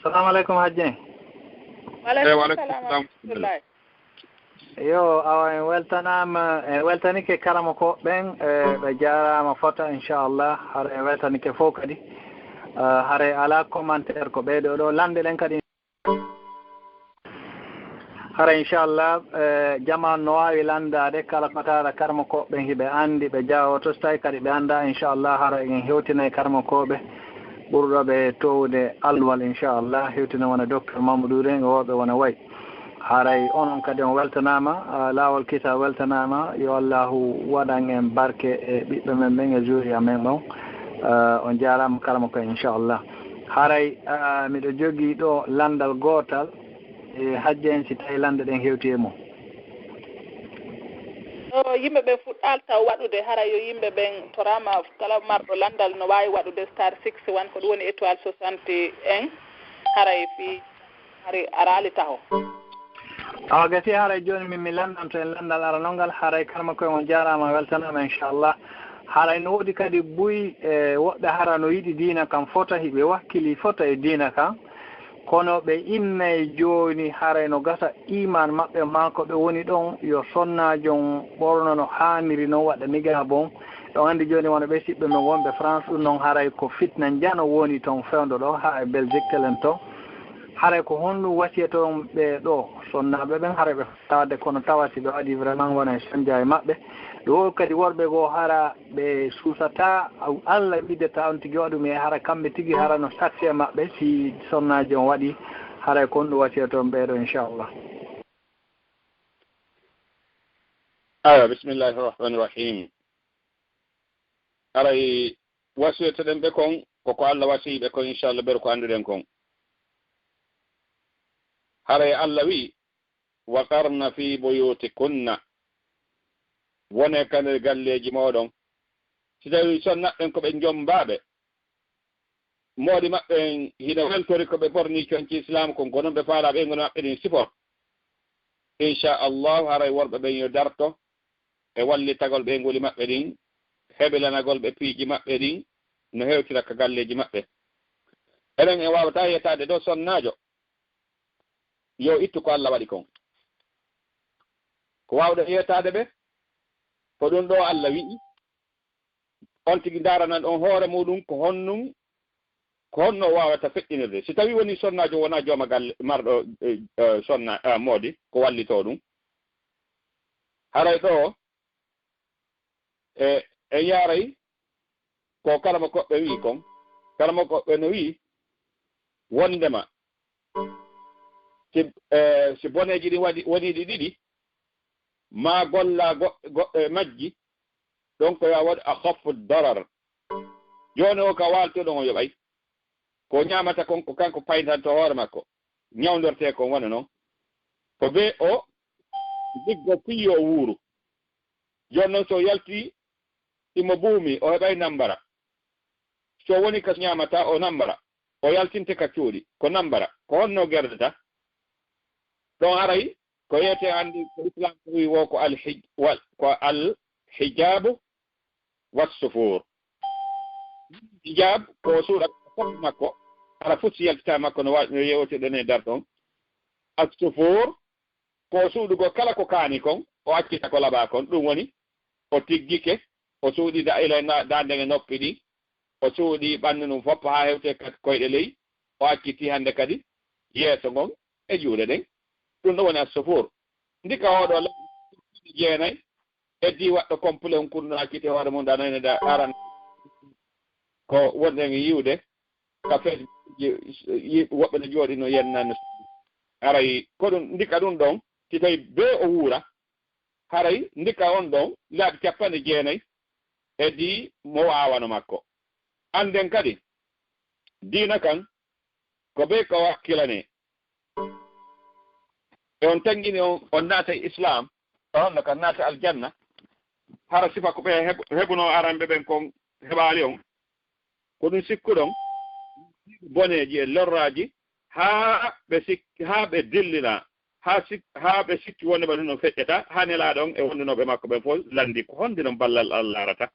Assalamu alaikum hajji. Walaikum salam. Yo awa weltanama weltanike karamo ko ben be jarama fota inshallah hare weltanike fo kadi hare ala commentaire ko be do lande len kadi hare inshallah jama no wawi landade kala patara karamo ko ben hibe andi be jawo to stay kadi be anda inshallah hare en hewtina karamo ko be burdo be towde alwal inshallah hewtina wana docteur Mamadou Rengo wobe wana way haray onon kadi on weltanama laawol kita weltanama yo Allahu waɗan en barke e ɓiɓɓe men ɓen e juriya men ɗon on jarama kalamo ko inchallah haray miɗo jogui ɗo landal gotal e hajji en si tawi lande ɗen hewti e mum yimɓe ɓe fuɗɗal taw waɗude haray yo yimɓe ɓen torama kala marɗo landal no wawi waɗude star 61 ko ɗum woni étoile 61 haray fi hari arali taho awa gati haray joni mi landanto en landal ara nongal haray kalma koye on jarama weltanama inchallah haray no woodi kadi buy woɓɓe hara no yiɗi diina kam fota hiɓe wakkili fota e diina kam kono ɓe innayi joni haray no gasa iman maɓɓe mako ɓe woni ɗon yo sonnajon ɓorno no haniri noon waɗa niga bon ɗon andi joni wono ɓe siɓɓe men wonɓe France ɗum noon haray ko fitna jano woni toon fewdo ɗo ha e Belgique telen to haray ko honɗum wasiya toon ɓe ɗo sonnaɓe ɓen haray ɓe tawde kono tawati ɓe waɗi vraiment wona e sanja e maɓɓe ɗo kadi worɓe goo hara ɓe suusata Allah ɓiddata on tigi waɗum e hara kamɓe tigi hara no saksi e maɓɓe si sonnaji on waɗi haray ko honɗum wasiya toon ɓeɗo inchallah. aya bisimillahi rahmani rahim haray wasiyatoɗen ɓe kon koko Allah wasiɓe kon inchallah ɓeɗo ko anduɗen kon haray Allah wi waqarna fi buyutikunna wone kane galleji moɗon si tawi sonnaɓɓen koɓe jombaɓe moɗi maɓɓe hina weltori koɓe ɓorni coñci islam kon ko noon ɓe faala ɓeygono maɓɓe ɗin sipor inchallahu haray worɓe ɓen yo darto e wallitagol ɓeygoli maɓɓe ɗin heɓelanagol ɓe piiji maɓɓe ɗin no hewtira ka galleji maɓɓe enen en wawata yetade ɗo sonnajo yo ittu ko Allah waɗi kon ko wawɗo yetade ɓe ko ɗum ɗo Allah wi'i on tigi daranan on hoore muɗum ko honno wawata feƴƴinirde si tawi woni sonnajo wona jooma galle marɗo sonna moodi ko wallito ɗum haray ɗo e yaaray ko kalama koɓɓe wi kon kalama koɓɓe no wi wondema si boneji ɗin woniɗi ɗiɗi ma golla goɗɗo majji donc ya waɗi a khaffu darar joni o ka waltoɗon o yoɓay ko ñamata kon ko kanko paytanto hoore makko ñawdorte kon wona noon ko be o diggo piyo o wuuru joni noon so yalti imo buumi o heɓay nambara so woni ka ñamata o nambara o yaltinte ka cuuɗi ko nambara ko honno gerdata ɗon aray ko yete andi ko islam wi wo ko alhijabu wassufur hijab ko suuɗa fof makko ala fof si yaltita makko no yewteɗen e dar ɗon assufur ko suuɗugo kala ko kaani kon o accita ko laɓa kon ɗum woni o tiggike o suuɗi dande e noppi ɗi o suuɗi ɓandu ɗum fof ha hewte koyɗe ley o acciti hande kadi yeeso ngon e juuɗe ɗen ɗum ɗo woni assufur ndika oɗo jeenayi heddi waɗɗo complet on kurno acciti hoore mum ɗanane da aran ko wonɗen yiwde ka fe woɓɓe no jooɗi no yennano haray ko ɗum ndika ɗum ɗon si tawi be o wuura haray ndika on ɗon laaɓi 90 heddi mo wawano makko anden kadi diina kan ko be ko wakkilane e on tangini on naata islam on no kan naata aljanna hara sifa ko ɓe heɓuno aranɓe ɓen kon heɓaali on ko ɗum sikkuɗon boneji e lorraji haa ɓe dillina haa ɓe sikki wonde ɓe ɗum no feƴƴata haa nelaaɗon e wondunoɓe makko ɓen fof landi ko honde no ballal Allah arata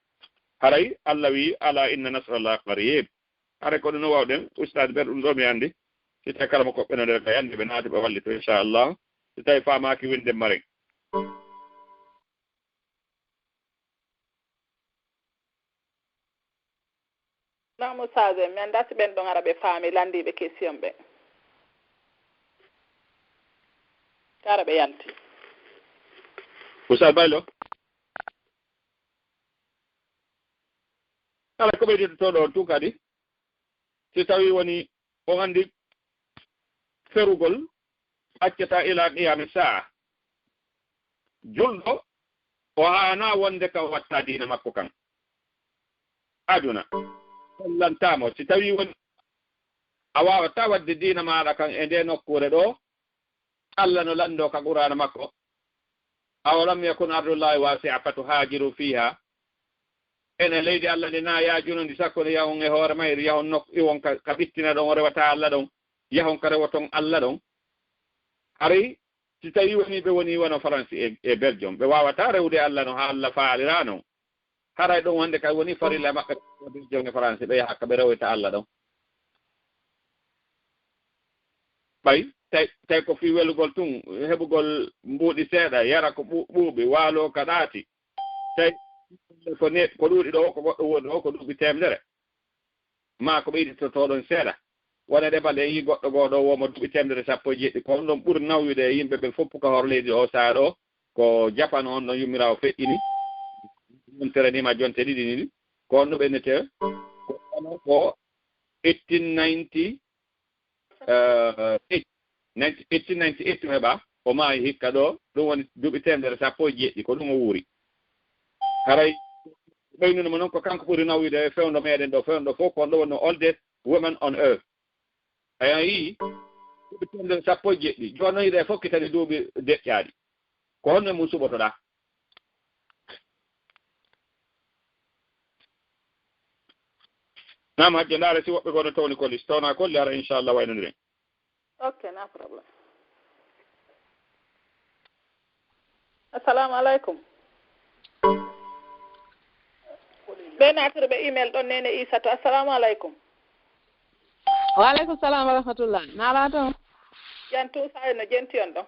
haray Allah wi ala inna nasrallah qarib haray ko ɗum no wawɗen ustade ɓer ɗum ɗo mi anndi si tawi kala mo ko ɓenodere ka yande ɓe naati ɓe wallito inchallah si tawi famaki winde mari namo sage mi anda si ɓen ɗon ara ɓe faami landiɓe question ɓe kara ɓe yalti Oustaz Baylo kala ko ɓeyditoto ɗo tun kadi si tawi woni o andi ferugol accata ila qiyami saa julɗo o haana wonde kam watta diina makko kan aduna lantamo si tawi woni a wawata wadde diina maɗa kan e nde nokkure ɗo Allah no lando ka qur'ana makko awalam yakun ardullahi wasi'a fatuhajiru fiha ene leydi Allah ndi na yajunondi sakko ne yahon e hoore mayri yahon nokku iwon ka ɓittina ɗon o rewata Allah ɗon yahon ka rewaton Allah ɗon hari si tawi woni ɓe woni wono France e Belgium ɓe wawata rewde Allah no ha Allah faalira noon haray ɗon wonde kay woni farilla maɓɓe Belgium e France ɓe yaha ka ɓe rewita Allah ɗon ɓay tawi ko fi welugol tun heɓugol mbuuɗi seeɗa yara ko ɓuuɓi waalo ka ɗaati tawi ko ɗuuɗi ɗo ko goɗɗo woni ɗo ko ɗuuɓi temedere ma ko ɓeyditotoɗon seeɗa wona ɗe balɗe yi goɗɗo goɗo womo duuɓi temedere sappo e jeɗɗi kono ɗon ɓuri nawyude e yimɓe ɓe fof ka hor leydi o saa ɗo ko Japan on ɗon yummirawo feƴƴini terenima jonte ɗiɗi ni ko on ɗo ɓennete ko 1898 heɓa o maayi hikka ɗo ɗum woni duuɓi temedere sappo e jeɗɗi ko ɗum o wuuri haray ɓeynunoma noon ko kanko ɓuri nawyude e fewndo meɗen ɗo fewndo fof kon ɗo wonno oldest women on earth aya yii duuɓi temedere sappo e jeɗɗi joni noon yiɗe fof kitani duuɓi deƴƴaaɗi ko honno mum suɓotoɗa nam hajjo ndaare si woɓɓe gono towni kolli so towna kolli ara inchallah waynodiren ok no problem assalamu aleykum ɓe natire ɓe email ɗon nene Isatou assalamu aleykum waaleykum salam wa rahmatullah naala toon yan tum sayi no jenti on ɗon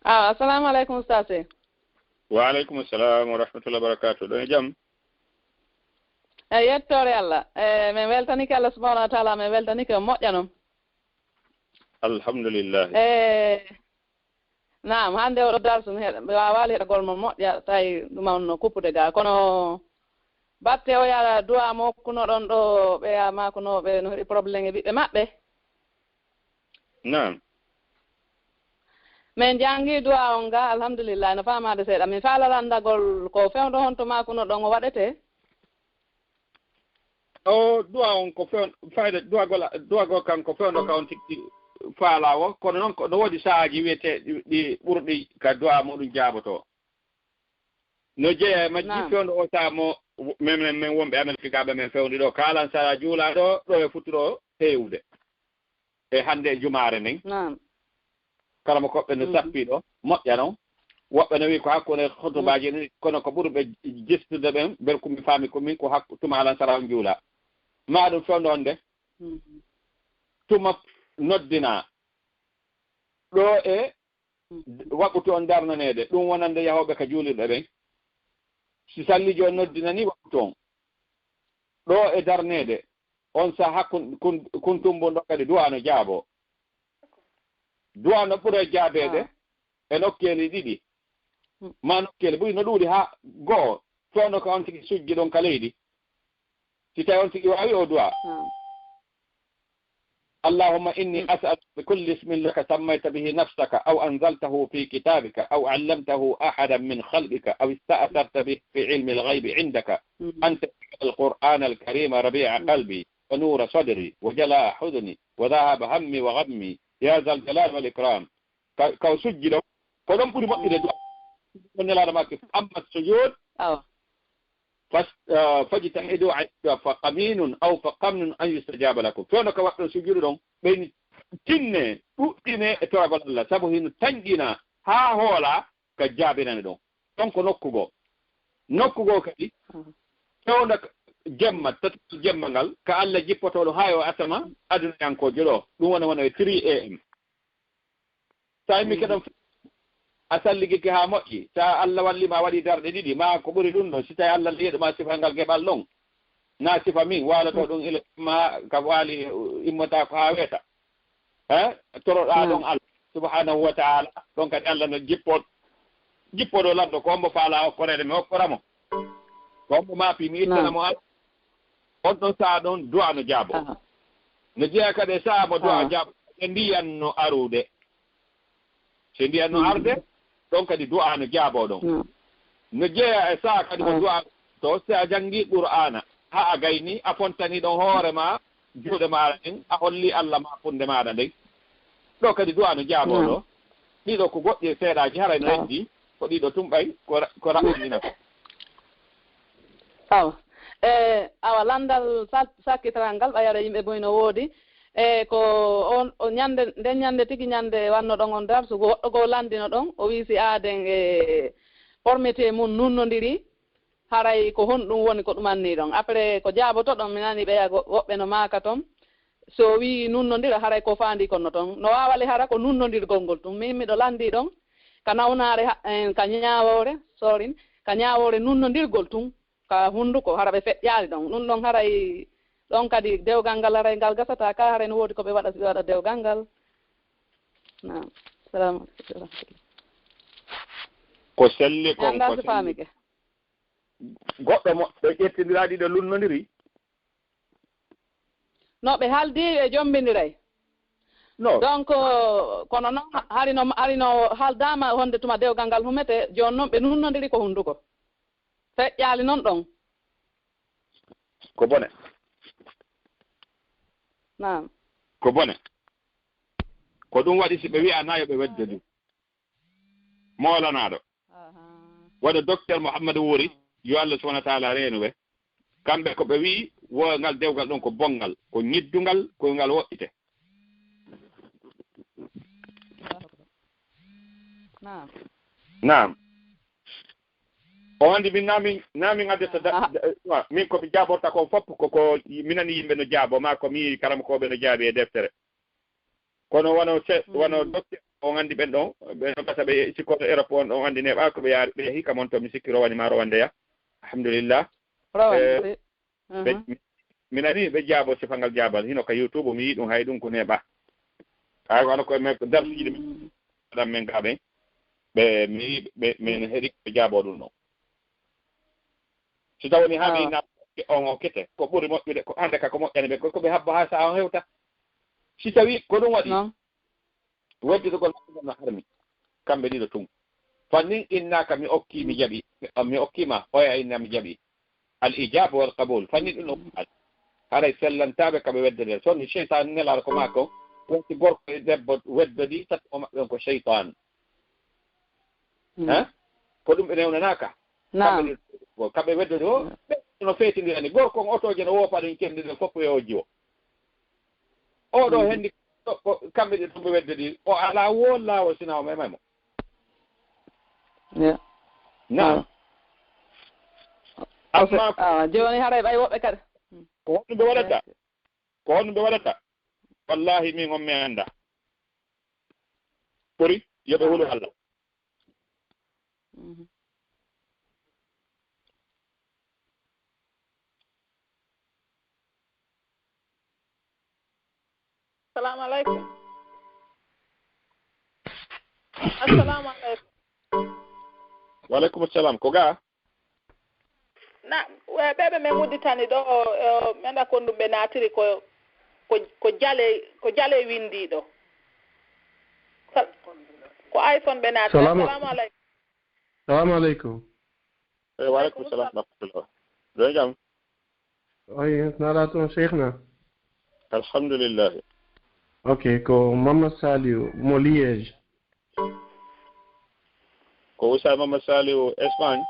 assalamu aleykum oustaz waaleykum assalam wa rahmatullah barakatuh ɗon e jaam yettore Allah min weltanike Allah subhanahu wa taala min weltanike o moƴƴa noon alhamdulillah naam hannde oɗo darsum ɓe wawali heɗagol mo moƴƴa tawi ɗuman no kuppude ga kono batte o yaa duwa mokkuno ɗon ɗo ɓe yamakunoɓe no heeɓi probléme e ɓiɓɓe maɓɓe naam min jangi duwa on ga alhamdulillah no famade seeɗa min faalalandagol ko fewdo honto makuno ɗon o waɗete o duwa on ko fayde duwagol kan ko fewndo ka on tigti faalawo kono noon no woodi sahaaji wiyete ɗi ɓurɗi ka duwa muɗum jaaboto no jeeya majji fewndo o saha mo min wonɓe Amérique kaɓe men fewndi ɗo kalan sara juulaɗo ɗo e futturo hewde e hannde e jumaare nden kala mo koɓɓe no sappi ɗo moƴƴa noon woɓɓe no wi ko hakkude hotubaji ni kono ko ɓurɓe jistude ɓen bel komi faami komin ko hakku tuma alan sara on juula ma ɗum fewndo on nde tuma noddina ɗo e waɓɓutu on darnanede ɗum wonande yahoɓe ka juulirɗe ɓen si salliji on noddina ni waɓɓutu on ɗo e darnede on saha kun tumbo ɗo kadi duwano jaabo duwano ɓuure jaabede e nokkeli ɗiɗi ma nokkeli ɓuri no ɗuuɗi ha goho fewno ko on tigi sujji ɗon ka leydi si tawi on tigi wawi o duwa اللهم إني أسأل بكل اسم لك سميت به نفسك أو أنزلته في كتابك أو علمته أحدا من خلقك أو استأثرت به في علم الغيب عندك أن تجعل القرآن الكريم ربيع قلبي ونور صدري وجلاء حزني وذهب همي وغمي يا ذا الجلال والإكرام كو سجلوا كلهم بودي مؤمنين من لا رماك أما السجود فاجتهدوا فقمين أو فقمن أن يستجاب لكم فهناك وقت سجودهم بين تنة تؤتنة ترى الله سبحانه تنجينا ها هولا كجابنا ندون تنكو نكوغو كدي فهناك jemma tati jemma ngal ka Allah jippotoɗo hayo asama aduna yankojo ɗo ɗum wona 3 am sa mi keɗon a salligike ha moƴƴi sa Allah wallima waɗi darɗe ɗiɗi ma ko ɓuri ɗum ɗo si tawi Allah liyeɗoma sifa ngal geɓal ɗon na sifa min walato ɗum ila ma ka waali immata ko ha weeta toroɗa ɗon Allah subhanahu wa ta'ala ɗon kadi Allah no jippoɗo lamɗo ko ombo faala hokkorede mi hokkoramo ko ombo maapi mi ittanamo Allah on ɗon saha ɗon du'a no jaabo no jeeya kadi e saha mo du'a jaabo ɓe ndiyanno arude so ndiyanno arde ɗon kadi du'a no jaabo ɗon no jeeya e saha kadi mo du'a to si a janngi qur'ana ha a gayni a fontani ɗon hoore ma juuɗe maɗa ɗin a holli Allah ma funde maɗa ndey ɗo kadi du'a no jaabo ɗo ɗiɗo ko goɗɗi e seeɗaji haray no heddi ko ɗiɗo tumɓay ko raɓɓinina ko awa landal sakkitiral ngal ɓayara yimɓe boy no woodi ko o ñande nden ñande tigi ñande wanno ɗon on dar so goɗɗo goo landino ɗon o wiisi aaden e pormité mum nunnodiri haray ko honɗum woni ko ɗumanni ɗon après ko jaaboto ɗon mi nani ɓeya woɓɓe no maaka toon so wi nunnodira haray ko faandi konno toon no waawale hara ko nunnodirgol ngol tum min miɗo landi ɗon ka nawnaare ka ñaawore sorin ka ñaawore nunnodirgol tum ka hunnduko hara ɓe feƴƴaali ɗon ɗum ɗon haray ɗon kadi dewgal ngal haray ngal gasata ka haray no woodi ko ɓe waɗa so ɓe waɗa dewgal ngal nam salamu aleykum ko selli ko anda so faamike goɗɗo mo ɓe ƴettindiraɗi ɗo lunnodiri no ɓe haaldi e jombindiray no donc kono noon harino haaldama honde tuma dewgal ngal humete joni noon ɓe nunnodiri ko hunnduko feƴƴaali noon ɗon ko bone nam ko bone ko ɗum waɗi si ɓe wi'ana yo ɓe wedde ɗum moolanaɗo waɗa docteur Mouhamadou Wuri yo Allah subahana wa taala reenu ɓe kamɓe ko ɓe wi wogal dewgal ɗon ko bongal ko ñiddungal koyngal woɗɗite naam o andi min namin addata min komi jaaborta ko fopp koko minani yimɓe no jaabo ma komi karamokoɓe no jaabi e deftere kono wono docteur on andi ɓen ɗon ɓe no gasa ɓe sikkoto Europe on ɗon andi neɓa ko ɓe yaari ɓe hika moon to mi sikki rowanima rowandeya alhamdulillah minani ɓe jaabo sifangal jaabal hino ka YouTube mi yi ɗum hay ɗum ko neɓa hay wano koye men ko darsiide men aɗan men gaɓen ɓe mi yi min heeɗi ɓe jaabo ɗum ɗon so tawoni ha ɓe na on o kete ko ɓuri moƴƴude ko hande ka ko moƴƴani ɓe koɓe habba ha sa on hewta si tawi ko ɗum waɗi wedditogol no harmi kamɓe ɗiɗo tun fannin innaka mi okki mi jaɓi mi okkima oya inna mi jaɓi al ijaba wal qabul fannin ɗum ɗo haray sellantaɓe kaɓe weddede sonni cheytan nelal ko mako wonti gorko e debbo weddodi tati o maɓɓe on ko cheytan ko ɗum ɓe newnanaka kamɓe weddode o ɓe no feetindirani gorko on otoje no woopa ɗum kemɗiɗe fof e o jiwo oɗo hendi kamɓe ɗe tumɓe weddodi o ala wo laawo sina o memamo na amma joni haray ɓay woɓɓe kadi ko honɗum ɓe waɗata wallahi min on mi anda ɓuri yoɓe hulu Allah assalamu aleykum assalamu aleykum waleykum assalam ko ga na ɓeɓe men udditani ɗo mi anda kon ɗum ɓe naatiri ko jale windiɗo ko iPhone ɓe naatiri assalamu aleykum salamu aleykum waleykum salam rahmatullah ɗo jam oy naɗa toon cheikhna alhamdulillah ok ko Mamadou Saliou mo Liège ko Oustaz Mamadou Saliou Espagne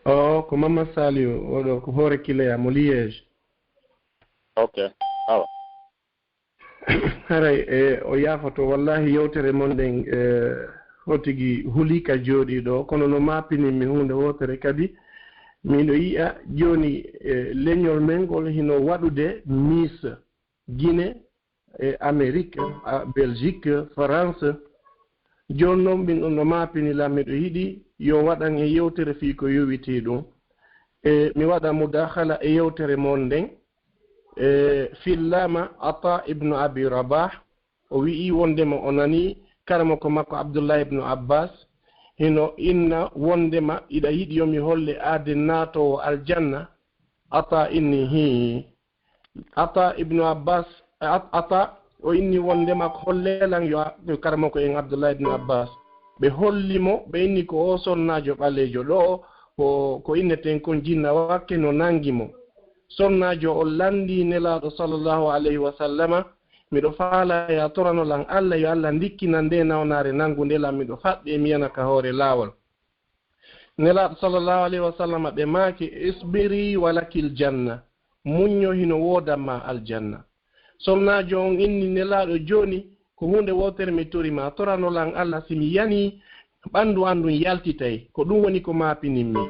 ko Mamadou Saliou oɗo ko hoore Kileya mo Liège ok awa haray o yaafoto wallahi yewtere mon ɗen hotigi hulika jooɗi ɗo kono no mapinimi hunde wotere kadi miɗo yi'a joni leñol men ngol hino waɗude Miss Guinée e Amérique Belgique France joni noon ɓin ɗum no mapinila miɗo yiɗi yo waɗan e yewtere fi ko yowiti ɗum mi waɗa mudakhala e yewtere mon nden fillama Ata ibnu Abi Rabah o wi'i wondema o nani karama ko makko Abdullah ibnu Abbas hino inna wondema iɗa yiɗi yomi holle aade naatowo aljanna Ata inni hi Ata ibnu Abbas Ata o inni wondema ko hollelan yo karama ko en Abdullah ibnu Abbas ɓe hollimo ɓe inni ko o sonnajo ɓalejo ɗo ko inneten kon jinna wakke no nangimo sonnajo o landi nelaɗo sallllahu alayhi wa sallama miɗo faala ya toranolan Allah yo Allah ndikkina nde nawnare nangude lam miɗo faɗɗi mi yana ka hoore laawol nelaɗo sallllahu alayhi wa sallama ɓe maaki isbiri walakil janna muñño hino wodanma aljanna sonnajo on inni nelaɗo joni ko hunde wotere mi torima toranolan Allah simi yani ɓandu andum yaltitay ko ɗum woni ko mapininmi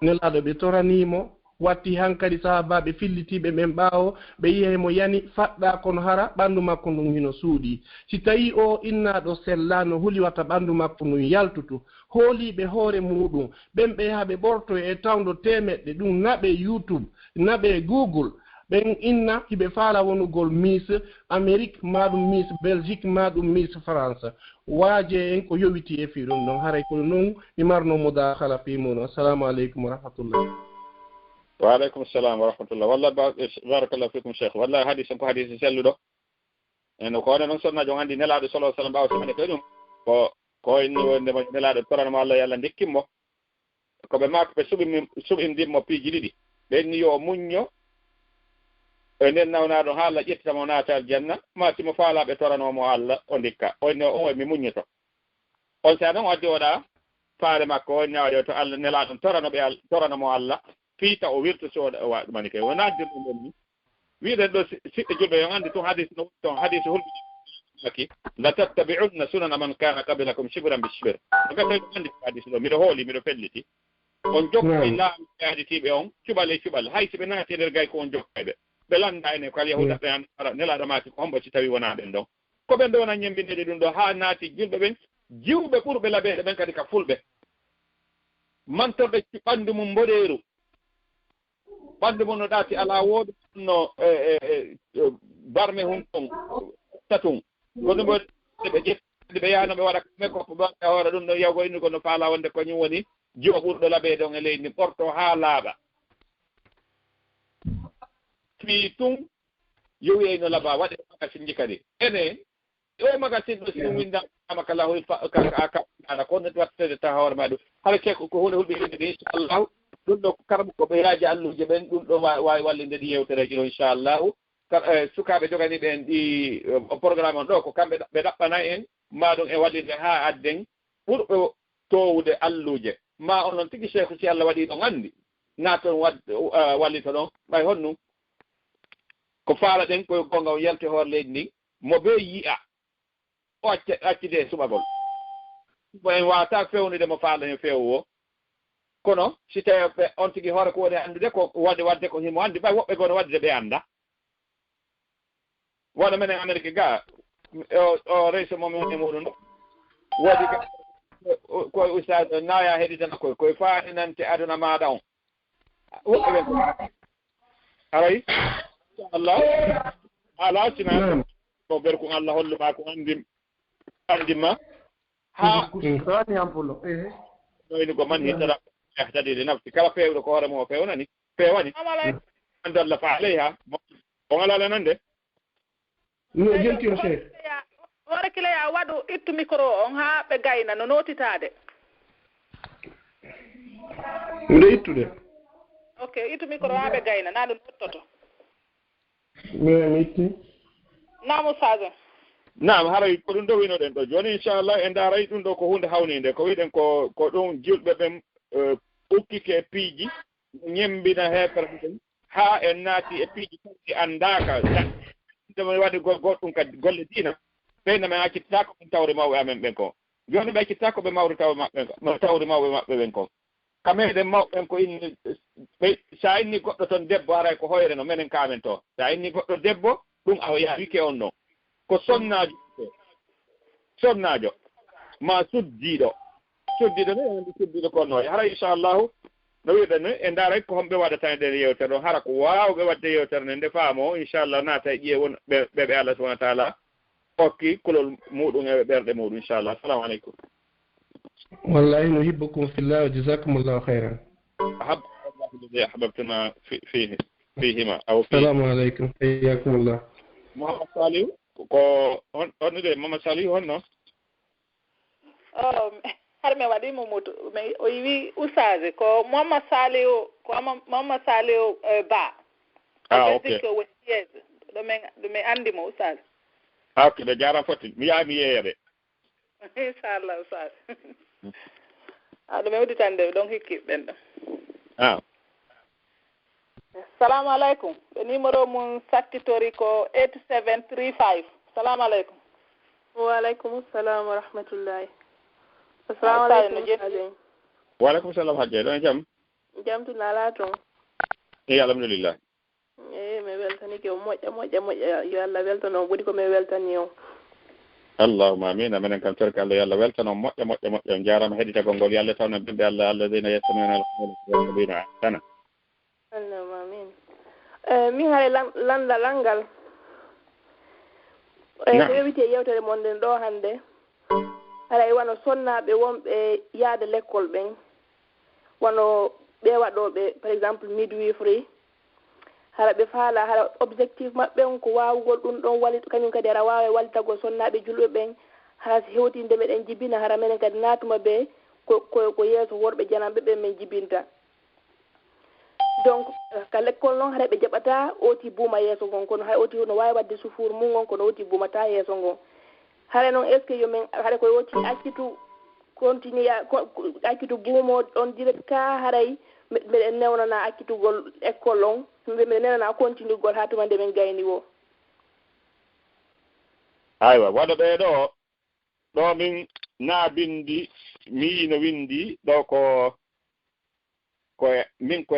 nelaɗo ɓe toranimo watti hankadi sahabaɓe fillitiɓe ɓen ɓaawo ɓe yihe mo yani faɗɗa kono hara ɓandu makko ndun hino suuɗi si tawi o innaɗo sellano huliwata ɓandu makko ndun yaltutu hooliɓe hoore muɗum ɓen ɓe yaha ɓe ɓorto e tawdo temeɗɗe ɗum naɓe YouTube naɓe Google ɓen inna hiɓe faala wonugol Miss Amérique maɗum Miss Belgique maɗum Miss France waaje en ko yowiti e fi ɗum ɗon haray kono noon mi marno mudakhala fi muɗum assalamu aleykum wa rahmatullah وعليكم السلام ورحمة الله والله بارك الله فيكم شيخ والله حديث ko hadith selluɗo eno ko non sonna jo andi nelaɗo sallallahu alaihi wasallam bawo semane kadum ko inni wonde mo nelaɗo toranmo Allah yalla dikkimmo ko be makko be subi ndimmo piiji ɗiɗi ɓenni yo muñño e nden nawnaɗo haala ƴettitamo naata aljanna matimo faalaɓe toranomo Allah o ndikka onne o mi muññoto on sa noon o jooɗa faare makko o ñawde to Allah nelaɗo toranomo Allah fiita o wirta sooda o waɗ mani kay wona dirɗum ɗon ni wiiɗen ɗo siɓɓe julɓe yo anndi toon hadis no toon hadis hulɓiki la tattabi'unna sunana man kana qablakum shibran bi shibr gata anndi hadis ɗo miɗo hooli miɗo felliti on jokkoy laamu yaaditiɓe on cuɓal e cuɓal hay si ɓe naati nder gay ko on jokkayɓe ɓe landa ene ko al yahuda ɓe ara nelaɗo maaki ko hombo si tawi wona ɓen ɗon ko ɓen ɗo wona ñembindeɗe ɗum ɗo ha naati julɓe ɓen jiwɓe ɓurɓe labeɗe ɓen kadi ka fulɓe mantorɗe ɓanndu mum mboɗeeru ɓanndu mum no ɗaati alaa wooɗi no barme hum ɗon tatum goɗum ɓe ƴettide ɓe yahno ɓe waɗa kame ko ɓe hoore ɗum ɗo yawgo inni ko no faala wonde koñum woni jiwa ɓurɗo labeede on e leydi ndi ɓorto haa laaɓa fii tun yowi no laba waɗe magasin jikadi ene o magasin ɗo si ɗum windama kala kaɗa ko ne wattede ta hoore ma ɗum hara cekko ko hunde hulɓe yinde inchallahu ɗum ɗo karɓe ko ɓe yaaji alluje ɓen ɗum ɗo wawi wallinde ɗi yewtereji ɗo inchallahu sukaaɓe jogani ɓen ɗi programme on ɗo ko kamɓe ɓe ɗaɓɓana en ma ɗum e wallinde ha adden ɓurɓe towude alluje ma on noon tigi cheikh si Allah waɗi ɗon anndi naton wallita ɗon ɓay honnum ko faala ɗen koye gonga o yalti hoore leydi ndi mo be yi'a o accide e suɓagol bo en wawata fewnude mo faala hen feewu o kono si tawi ɓe on tigi hoore ko woni anndude ko waɗi wadde ko himo anndi ɓay woɓɓe gono waddide ɓe annda wona menen Amérique ga o reyso momi e muɗum ɗo woodi koye Oustaz naya heɗitana koye faaninante aduna maɗa on woɓɓe ɓen arayi inchallah ala sina ko berko Allah holluma ko andima ha sani ampulo noyni ko man hittata yahtadide nafsi kala fewɗo ko hoore mum o fewnani fewani andalla fa aleyha on alala nande no jelti o cheikh hoore kileya waɗu ittu micro on ha ɓe gayna no notitade miɗo ittude ok ittu micro ha ɓe gayna na ɗum nottoto mi itti namu saga naam haray ko ɗum ɗo winoɗen ɗo joni inchallah en daray ɗum ɗo ko hunde hawnide ko wiɗen ko ɗum julɓe ɓen ukkike piiji ñembina heefere ha en naati e piiji kadi anndaka ɗum waɗi goɗɗum kadi golle diina ɓeyna men accittako ɗum tawre mawɓe amen ɓen ko joni ɓe accittako ɓe mawri taw maɓɓe tawri mawɓe maɓɓe ɓen ko kamede mawɓen ko inni sa inni goɗɗo toon debbo aray ko hoyre no menen kamen to sa inni goɗɗo debbo ɗum awa wike on noon ko sonnajo ma suddiɗo ne andi suddiɗo konno hara inchallahu no wiɗen ni e ndaara ko homɓe waɗata nden yewtere ɗon hara ko waawɓe wadde yewtere nde nde faamo inchallah naata e ƴeewon ɓeɓe Allah subahana wa taala hokki kulol muɗum e ɓerɗe muɗum inchallah assalamu aleykum wallahi nuhibbukum fillah wa jazakumullahu khairan الله الذي أحببتنا فيهما أو فيه. السلام عليكم حياكم الله. محمد صالح ko on de Mama Salihu honno har me waɗi mo moto mais o wi Oustaz ko Mama Salihu ba ok ko yes do me andi mo Oustaz ok de jara foti mi yaami yeede inshallah Oustaz do me wadi tande donc hikki ben Assalamu alaikum. The numero mun sakkitori ko 8735. Assalamu alaikum. Wa alaikum assalam wa rahmatullahi. Assalamu alaikum. Wa alaikum assalam hajje don jam. Jam tu nala ton. Alhamdulillah. Me weltani ke moƴƴa yo Allah weltano budi ko me weltani yo. Allahumma amin amen kan terka Allah yalla weltano moƴƴa jarama hedita gongol yalla tawna binde Allah alladheena yastamuna al-qawla sana. Allahumma amin. Mi hare landa langal. Rewite yewtere mon den ɗo hande. Haray wano sonnaɓe wonɓe yaade l'école ɓen. Wano ɓe waɗoɓe par exemple midwifery. Hara ɓe faala hara objectif maɓɓe on ko waawugol ɗum ɗon walit kañum kadi hara waawa walitagol sonnaɓe julɓe ɓen hara hewtinde meɗen jibina hara menen kadi naatuma ɓe ko yeeso worɓe janamɓe ɓen min jibinta. Donc ka l'école noon hara ɓe jaɓata oti buuma yeeso ngon kono hay oti no wawi wadde sufour mum ngon kono oti buumata yeeso ngon hara noon est ce que yomin hara koye oti accitu continue accitu buumo on direct ka haray mbeɗen newnana accitugol école on mbeɗen newnana continue gol ha tuma nde min gayni o aywa waɗa ɓe ɗo min naabindi mi no windi ɗo ko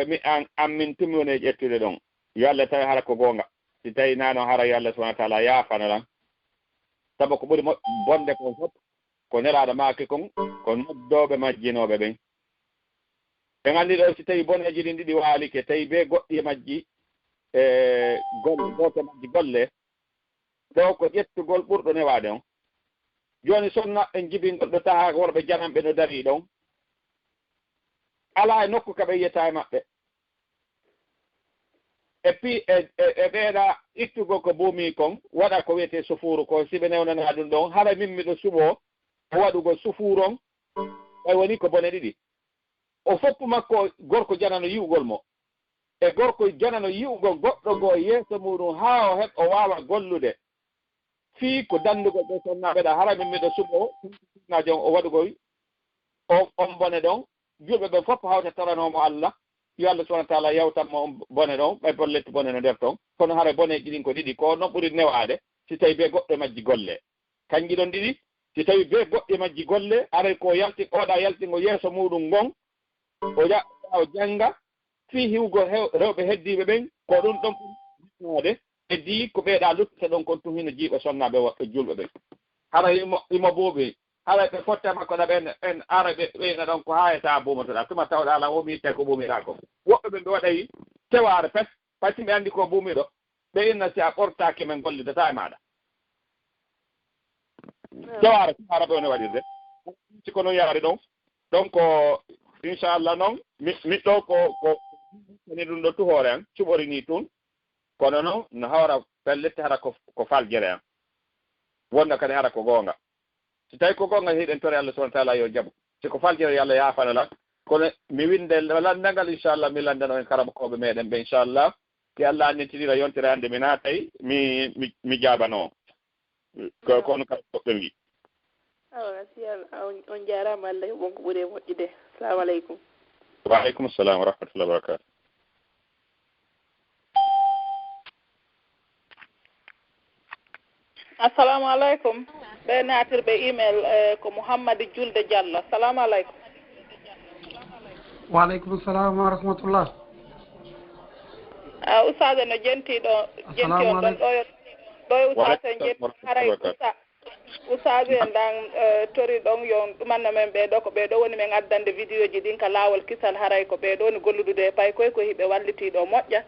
mi an min tumi woni e ƴettude ɗon yo Allah tawi hara ko goonga si tawi nano hara yo Allah subahana wa taala yaafana lan sabu ko ɓuri bonde kon fof ko nelaɗo maake kon ko noddoɓe majjinoɓe ɓen ɓe nganndi ɗo si tawi boneji ɗin ɗiɗi waalike tawi be goɗɗi majji goto majji golle ɗo ko ƴettugol ɓurɗo newaade on joni sonnaɓe jibingol ɗo taha worɓe janamɓe no dari ɗon ala e nokku ka ɓe yiyata e maɓɓe et puis e ɓeeɗa ittugol ko buumi kon waɗa ko wiyete sufuuru ko si ɓe newnana ɗum ɗon hara min miɗo suɓo o waɗugol sufuuru on ɓay woni ko bone ɗiɗi o foppu makko gorko janano yiwgol mo e gorko janano yiwgol goɗɗo goo yeeso muɗum haa o heɓ o waawa gollude fii ko danndugol ɓe sonnaɓe ɗa hara min miɗo suɓo najon o waɗugol on bone ɗon julɓe ɓe fof hawta toranomo Allah yo Allah subahana wa taala yawtanmo on bone ɗon ɓay bolletti bone no nder toon kono hara boneji ɗin ko ɗiɗi ko noon ɓuri newaade si tawi be goɗɗe majji golle kanji ɗon ɗiɗi si tawi be goɗɗe majji golle aray ko yalti oɗa yaltingo yeeso muɗum ngon o jannga fii hiwgol rewɓe heddiɓe ɓen ko ɗum ɗon ade heddi ko ɓeeɗa luttata ɗon kon tum hino jiiɓa sonnaɓe woɓɓe julɓe ɓen hara imo buuɓi hara ɓe fotta makko ɗa ɓen ara ɓe ɓeyna ɗon ko hayata buumotoɗa tuma tawɗa ala o miitte ko buumiɗa ko woɓɓe ɓen ɓe waɗayi tewaare pes par ce que ɓe anndi ko buumiɗo ɓe inna si a ɓortaki men gollidata e maɗa tewaare ara ɓe one waɗirde siko noon yaari ɗon donc inchallah noon miɗɗo ko ni ɗum ɗo tuhoore an cuɓori ni tun kono noon no hawra pellette hara ko faljere an wonda kadi hara ko goonga si tawi ko goonga hiɗen tore Allah subahana wa taala yo jaɓu siko faljere yo Allah yaafana lan kono mi winde landangal inchallah mi landano en karama koɓe meɗen ɓe inchallah ki Allah annintidira yontere hannde mi naatay mi jaabano kono kadi koɓɓe wi awa si on jarama Allah heɓon ko ɓuuri e moƴƴude assalamu aleykum wa aleykum assalam wa rahmatullah wa barakatu assalamu aleykum ɓe naatirɓe email ko Mouhammadou Julde Diallo assalamu aleykum وعليكم السلام ورحمة الله. أستاذ نجنتي السلام عليكم. Usabe ndang tori dong yon manna men be do ko be do woni men addande video ji din ka lawol kisal haray ko be do ni golludude pay koy ko hibe walliti do mojja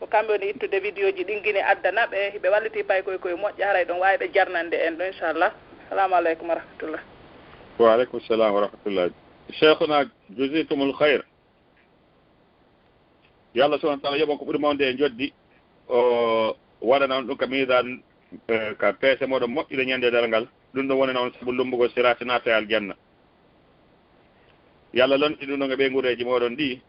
ko kambe woni ittude video ji din gine addana be hibe walliti pay koy koy mojja haray don waaybe jarnande en do inshallah. Assalamu alaykum wa rahmatullah. Wa alaykum assalam wa rahmatullah. Sheikhuna jazakumul khair. Yalla subhanahu wa ta'ala yobon ko buri monde joddi o wada non dum kamidan ka pese modo moƴƴude ñande dalgal ɗum ɗo woni noon sabu lumbugo sirati naata e aljanna yalla lonti ɗum ɗo e ɓeygureji moɗon ɗi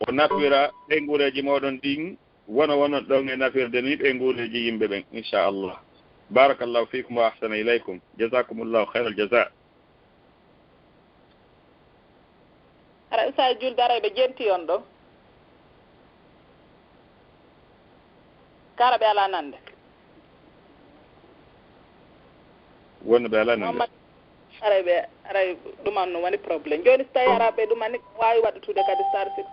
o nafira ɓeygureji moɗon ɗin wona ɗon e nafirde ni ɓeygureji yimɓe ɓen inchallah barakallahu fikum wa ahsana ilaykum jazakumullahu khayra al jaza ara sa julde ara ɓe jenti on ɗo kara ɓe ala nande wonno ɓe ala nande aray ɗuman no woni probléme joni so tawi araɓe ɗumani wawi waɗatude kadi sar six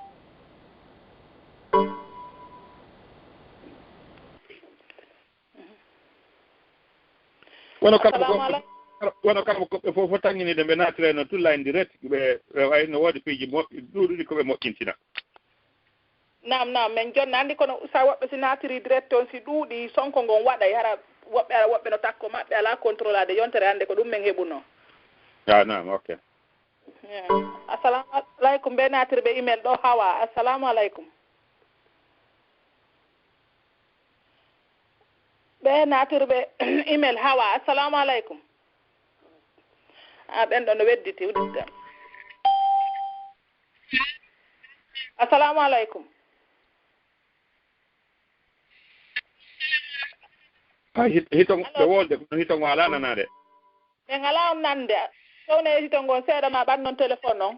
wono kamɓe koɓɓe fof fof taŋinide ɓe natire no tulla en direct ɓe way no woodi piiji moƴƴi ɗuɗuɗi koɓe moƴƴintina nam min jonni anndi kono sa woɓɓe si natiri direct on si ɗuuɗi sonko ngon waɗay hara woɓɓe no takko maɓɓe ala contrôle ade yontere hannde ko ɗum min heɓuno nam ok assalamu aleykum ɓe natiri ɓe email ɗo hawa assalamu aleykum ɓe natiri ɓe email hawa assalamu aleykum ɓen ɗo no wedditi uɗitta assalamu aleykum hiton ɓe wolde kono hiton o ala nanade min ala on nande sowne hiton gon seeɗa ma ɓan noon téléphone on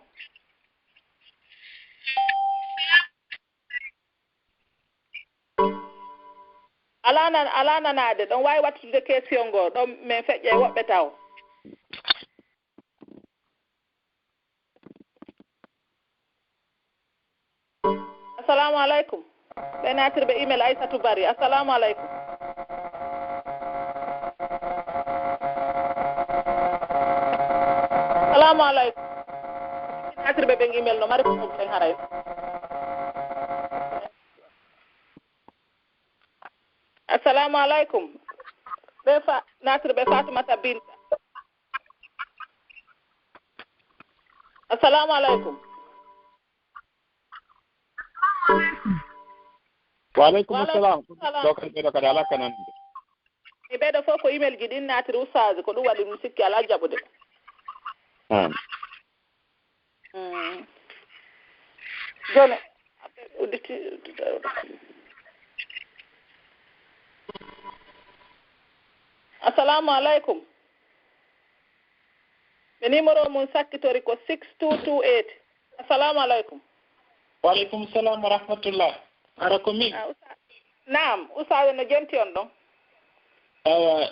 ala nanade ɗon wawi wattude question ngo ɗon min feƴƴe woɓɓe taw assalamu aleykum ɓe natirɓe email Aissatou Bari assalamu aleykum assalamu aleykum natirɓe ɓen email no mari probléme haray assalamu aleykum ɓe natirɓe Fatimata Binta assalamu aleykum waleykum assalam ɗo kadi ɓeɗo kadi ala kanande e ɓeɗo fof ko email ji ɗin natiri Oustaz ko ɗum waɗi ɗum sikki ala jaɓude joni assalamu aleykum ɓe numéro mum sakkitori ko 6228 assalamu aleykum waleykum salam wa rahmatullah ara ko min nam Oustaz no jenti on ɗon awa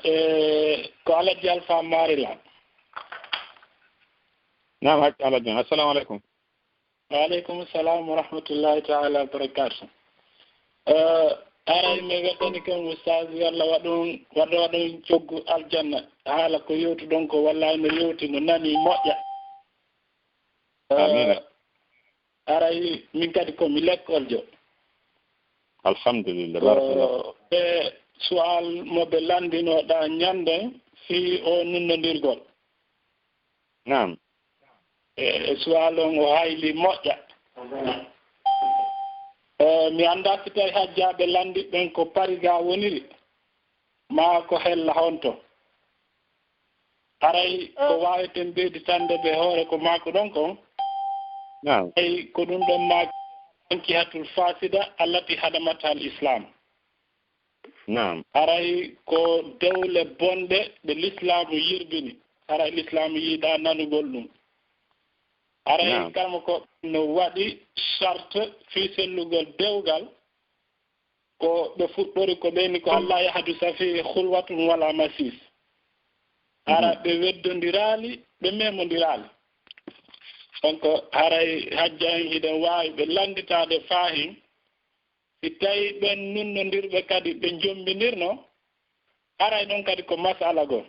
ko Alaji Alpha Marila nam Alaji assalamu aleykum waleykum salam wa rahmatullahi taala wa barakatuh aray mi weɗani kam Oustaz Allah waɗon coggu aljanna haala ko yewtu ɗon ko wallahi no yewti no nani moƴƴa amina aray min kadi komi lekkol jo alhamdulillah barakallah ɓe sual moɓe landinoɗa ñande fi o nunnondirgol nam e sual on o hayli moƴƴa mi annda si tawi hajjaɓe landi ɓen ko pariga woniri ma ko hella honto aray ko waweten ɓeyditande ɓe hoore ko mako ɗon ko ay ko ɗum ɗon ma ankihatul fasida allati hadamata al islam aray ko dewle bonɗe ɗe l'islamu yirbini aray l'islamu yiiɗa nanugol ɗum aray kama ko no waɗi charte fi sellugol dewgal ko ɓe fuɗɗori ko ɓeni ko Allah yahadu safi khulwatun wala masis ara ɓe weddodiraali ɓe memodiraali donc haray hajjan hiɗen waawi ɓe lannditaade faahim si tawi ɓen nunnondirɓe kadi ɓe jombinirno haray ɗon kadi ko masala goo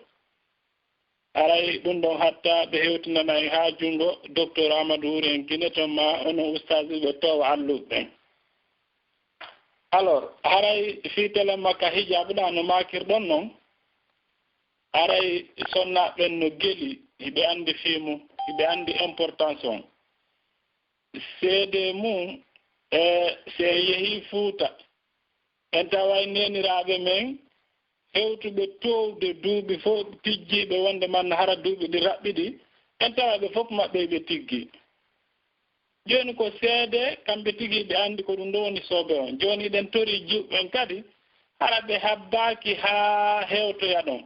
aray ɗum ɗon hatta ɓe hewtinana en haa junngo docteur amadou wuri en kine toon ma onon oustagi ɓe towa alluɓe ɓen alors haray fiitele makka hijaɓuɗa no makirɗon noon aray sonnaɓen no geli hiɓe anndi fiimu hiɓe anndi importance on seede mum se yehii fuuta en taway neniraaɓe men hewtuɓe towde duuɓi fof tijjiiɓe wonde man hara duuɓi ɗi raɓɓiɗi en tawaɓe fof maɓɓe ɓe tiggi jooni ko seede kamɓe tigi ɓe anndi ko ɗum ɗo woni soobe on jooni ɗen tori juɓɓen kadi hara ɓe habbaaki haa heewtoya ɗon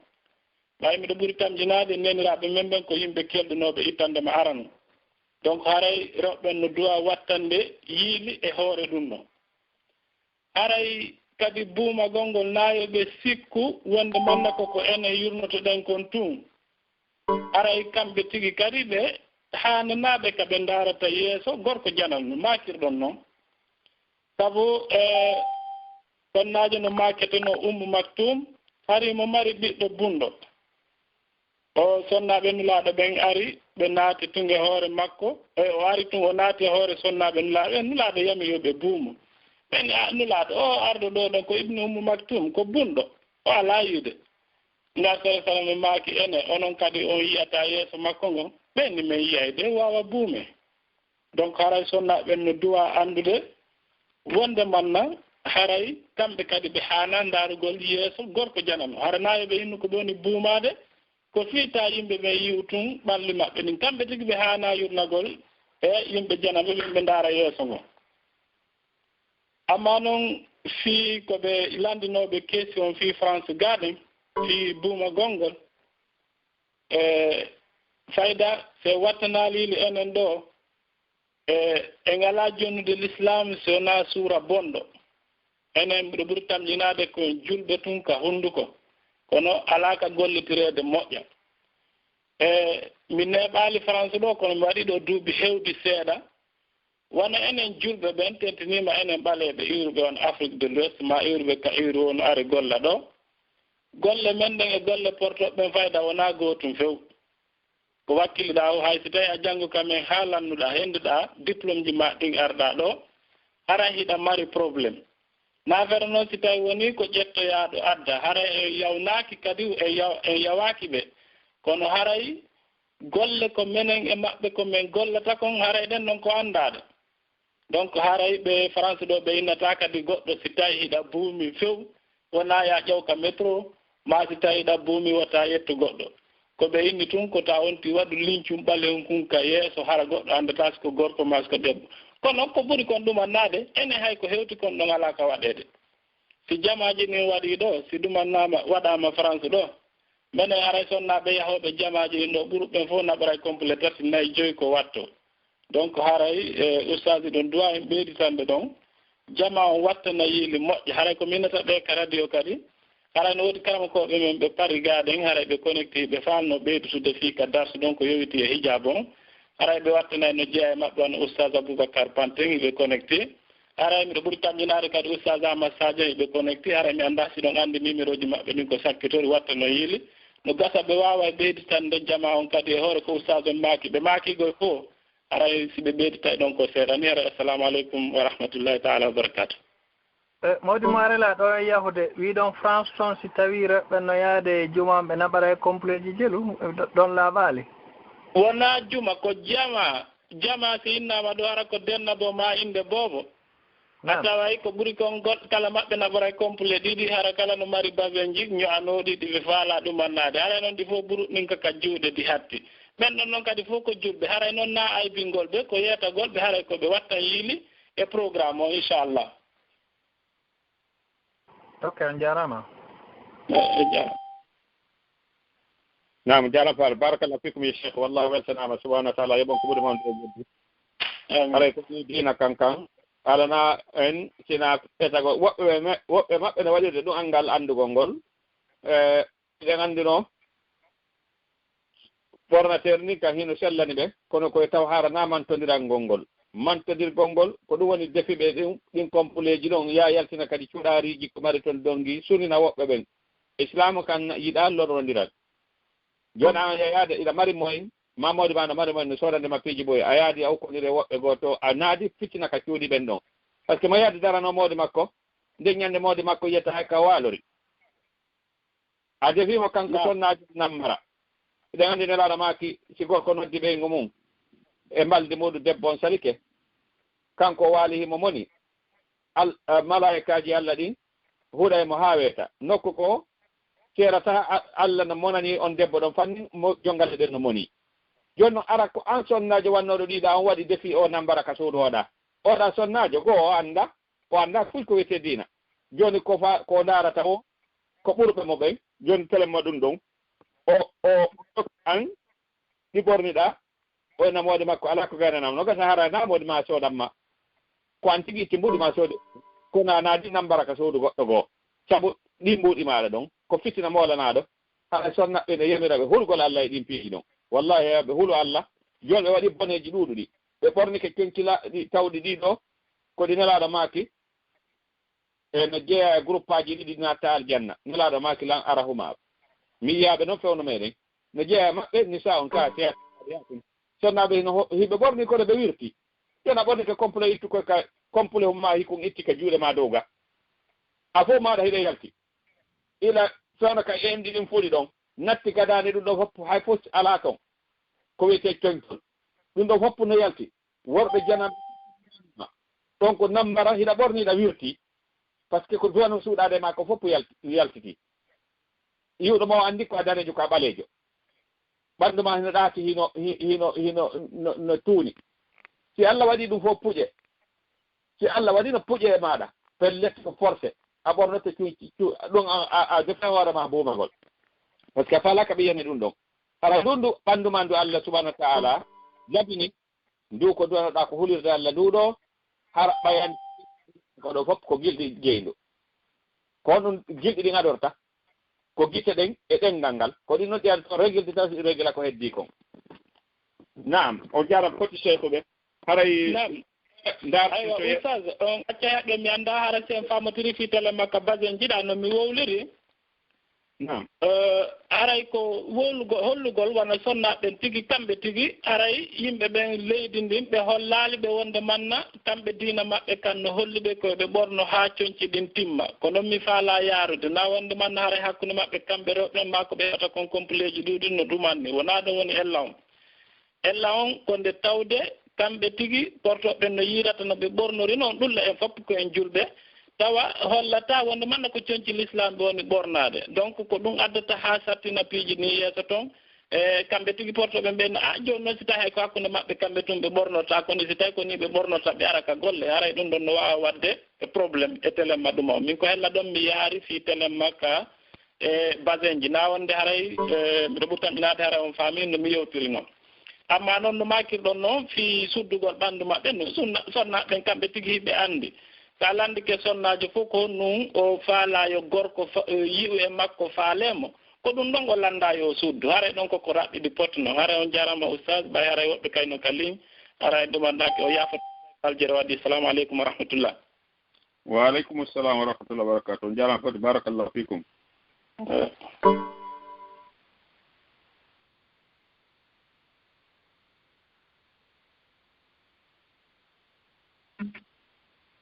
ɓay miɗo ɓuri tamjinaade neniraaɓe men ɓen ko yimɓe kelɗunooɓe ittandema arano donc haray rewɓen no duwa wattande yiili e hoore ɗum ɗon haray kadi buuma gongol naayoɓe sikku wonde manna koko enen yurnoto ɗen kon tun haray kamɓe tigi kadi ɓe haananaaɓe ka ɓe ndaarata yeeso gorko janal no maakirɗon noon sabu konnaajo no maaketeno ummu maktum hari mo mari ɓiɗɗo bunɗo o sonnaaɓe nulaaɗo ɓen ari ɓe naati tun e hoore makko o ari tun o naati e hoore sonnaaɓe nulaaɗo nulaaɗo yami yo ɓe buumo ɓen nulaaɗo o arɗo ɗo ɗon ko ibnu ummu maktum ko bunɗo o alaa yiide ngar sala sallam e maaki ene onon kadi on yiyata yeeso makko ngon ɓenni men yiyayde waawa buume donc haray sonnaaɓen no duwa anndude wonde manna haray kamɓe kadi ɓe haana ndaarugol yeeso gorko janano hara naayo ɓe hinno ko ɗoni buumaade ko fiita yimɓe ɓe yiw tun ɓalli maɓɓe ɗin kamɓe tigi ɓe haana yurnagol e yimɓe janaɓe ɓe ndaara yeeso ngo amma noon fii ko ɓe lanndinooɓe question fii France gaɗen fii buuma gongol fayda se wattanaaliili enen ɗo e ngalaa jonnude l'islam so wonaa suura bonɗo enen ɓeɗo ɓuri tamƴinaade ko julɓe tun ka hunnduko kono alaa ka gollitireede moƴƴa mi neeɓaali France ɗo kono mi waɗi ɗo duuɓi heewdi seeɗa wona enen julɓe ɓen tentiniima enen ɓaleeɓe iwruɓe on Afrique de l'Ouest ma iwruɓe ka iwru on ari golla ɗo golle men ɗen e golle portoɓe ɓen fayda wonaa gootum few ko wakkiliɗaa o hay so tawi a janngu kamen haa lannuɗaa hennduɗaa diplôme ji ma ɗin arɗaa ɗo hara hiɗa mari probléme naafere noon si tawi woni ko ƴettoyaaɗo adda hara e yawnaaki kadi e yawaaki ɓe kono haray golle ko menen e maɓɓe ko men gollata kon haray ɗen noon ko anndaade donc haray ɓe France ɗo ɓe innataa kadi goɗɗo si tawi hiɗa buumi few wonaa ya ƴewka métro ma si tawi hiɗa buumi wota yettu goɗɗo ko ɓe inni tun ko ta wonti waɗu lincum ɓaleon kun ka yeeso hara goɗɗo anndata siko gorko ma siko debbo kono ko ɓuri kon ɗumannaade enen hay ko hewti kon ɗon alaa ka waɗeede si jamaaji ɗin waɗii ɗo si ɗumannaama waɗaama France ɗo minen haray sonnaaɓe yahooɓe jamaaji ɗin ɗo ɓurɓen fof naɓaray complet tati nayi joyi ko watto donc haray ustaji ɗon duwa en ɓeyditande ɗon jama on wattana yiili moƴƴa haray ko minata ɓe ka radio kadi haray no woodi karamakooɓe men ɓe pari gaaɗen haray ɓe connecté ɓe faalno ɓeydutude fii ka darse ɗon ko yowiti e hijab on haray ɓe wattanay no jeeya e maɓɓe wano oustaz aboubacar panten ɓe connecté haray miɗo ɓuri tamƴinaade kadi oustaz ahmad sadio ɓe connecté haray mi annda si ɗon anndi numéro ji maɓɓe ɗin ko sakkitori wattano yiili no gasa ɓe waawa e ɓeyditande jama on kadi e hoore ko oustaz on maaki ɓe maakigoye fof haray si ɓe ɓeydita ɗon ko seeɗa ni haray assalamu aleykum wa rahmatullahi taala wa barakatu mawdi mo arela ɗo e yahude wiɗon France toon si tawi reɓɓe no yaade jumam ɓe naɓara e complet ji jelu ɗon laaɓaali wonaa juma ko jama si innama ɗo hara ko dennabo ma inde boobo a taway ko ɓuri kon goɗɗo kala maɓɓe naɓara e complet ɗiɗi hara kala no mari basen ji ño'anooɗi ɗi ɓe faala ɗumannaade haray noon ɗi fof ɓuru ɗin kaka juuɗe ɗi hatti ɓen ɗon noon kadi fof ko julɓe haray noon na aybingol ɓe ko yeetagol ɓe haray ko ɓe watta yiili e programme o inchallah ok on jarama نعم جعل فعل بارك الله فيكم يا شيخ والله وسلام سبحانه وتعالى يبون كبر من عليكم دينا كان alana en sina petago woɓɓe maɓɓe ne waɗirde ɗum angal andugol ngol eɗen anndino formateur ni ka hino sellani ɓe kono koye taw hara na mantodiral ngol mantodirgol ngol ko ɗum woni defiɓe ɗin compleji ɗon ya yaltina kadi cuɗariji ko mari toon dongi sunina woɓɓe ɓen islam kan yiɗa lorrodiral joni a yaade iɗa mari moyen mamode ma no mari moyen no sodande mappiji ɓoye a yaadi a hukkodire woɓɓe goto a naadi fictina ka cuuɗi ɓen ɗon par ce que mo yaade darano mode makko nde ñande mode makko yiyata hay ka waalori a defimo kanko sonnaji nammara eɗen anndi nelaɗo maki si gorko noddi ɓeygo mum e mbalde muɗum debbo on salike kanko waali himo moni malaikaji Allah ɗin huuɗa emo haa weeta nokku ko seerata Allah no monani on debbo ɗon fanni jongalle ɗen no moni joni noon ara ko an sonnajo wannoɗo ɗiɗa on waɗi defi o nambara ka suudu oɗa sonnajo goo o anda fuy ko wiyete diina joni ko darata o ko ɓurɓe mo ɓen joni telemo ɗum ɗon o an ɗi ɓorniɗa o namode makko ala ko gananam no gasa hara namode ma soodanma ko an tigui itti mbuɗi ma soodi kono a naadi nambara ka soodu goɗɗo goo saabu ɗi mbuɗi maɗa ɗon ko fittina molanaɗo haɗa sonnaɓe ne yemiraɓe hulgol Allah e ɗin piiji ɗon wallahi heɓe huulu Allah joni ɓe waɗi boneji ɗuɗuɗi ɓe ɓornike kenkila ɗi tawɗi ɗiɗo koɗi nelaɗo maki eno jeeya e groupe aji ɗiɗi natta aljanna nelaɗo maki lan arahumaɓe mi yiyaɓe noon fewno meɗen no jeeya maɓɓe ni sa on ka seeɗa sonnaɓe hiɓe ɓorni koɗo ɓe wirti jona ɓornike complet ittu koy ka complet ma hikon itti ka juuɗe ma dow ga a fof maɗa hiɗe yalti ila fewno ka enɗi ɗin fuɗi ɗon natti gadani ɗum ɗo fopp hay fof ala ton ko wiyete coñtol ɗum ɗo fopp no yalti worɓe janam ɗon ko nambara hiɗa ɓorniɗa wirti par ce que ko duwano suuɗade ma ko fopp yaltiti yiwɗo ma o andi ko a danejo ko a ɓalejo ɓandu ma hino ɗaati hino no tuuni si Allah waɗi ɗum fof puƴe si Allah waɗi no puƴe e maɗa pellete ko forcé a ɓornoto ɗum a defen hoorema buumagol par ce que a falaka ɓiyani ɗum ɗon hara ɗum ɓandu ma ndu Allah subahanahu wa taala jabini ndu ko duwanoɗa ko hulirde Allah nduɗo har ɓayan koɗo fof ko gilɗi jeydu ko ɗum gilɗi ɗi gaɗorta ko gite ɗen e ɗengal ngal ko ɗi noddi to régilde taw régla ko heddi kon naam o jaram foti cheikhu ɓe haray aywa oustaz on acca heɓɓe mi annda hara sen famatiri fitele makka basen jiɗa no mi wowliri naam aray ko hollugol wona sonnaɓen tigi kamɓe tigi aray yimɓe ɓen leydi ndin ɓe hollali ɓe wonde manna kamɓe diina maɓɓe kan no holli ɓe koye ɓe ɓorno ha coñci ɗin timma ko noon mi faala yaarude na wonde manna haray hakkude maɓɓe kamɓe rewɓen ma ko ɓe heɓata kon compleji ɗuɗin no ɗumanni wona ɗum woni ella on ko nde tawde kamɓe tigi portoɓe no yirata no ɓe ɓornori noon ɗulla en fopp ko en julɓe tawa hollata wonde manna ko coñci l'islam ɓe woni ɓornade donc ko ɗum addata ha sartina piiji ni yeeso toon e kamɓe tigi portoɓe mbenno a joni noon si tawi hay ko hakkude maɓɓe kamɓe tun ɓe ɓornota kono si tawi ko ni ɓe ɓornota ɓe ara ka golle haray ɗum ɗon no wawa wadde e probléme e téléma ɗum o min ko hella ɗon mi yaari fi téléma ka e basin ji na wonde haray mbiɗo ɓurtanɓinade haray on faami no mi yewtiri noon amma noon no makirɗon noon fi suddugol ɓanndu maɓɓe no sonnaɓen kamɓe tigi hiɓe anndi so alandike sonnajo fof ko nun o faalayo gorko yi'u e makko faalemo ko ɗum ɗon o lannda yo suddu haray ɗon koko raɓɓiɗi potno haray on jarama oustaz ɓay haray woɓɓe kayno ka ligne haray ɗumandaki o yaafat aljere waɗi salamu aleykum wa rahmatullah wa aleykum assalam wa rahmatullah wa barakatuh on jarama foti barakallahu fikum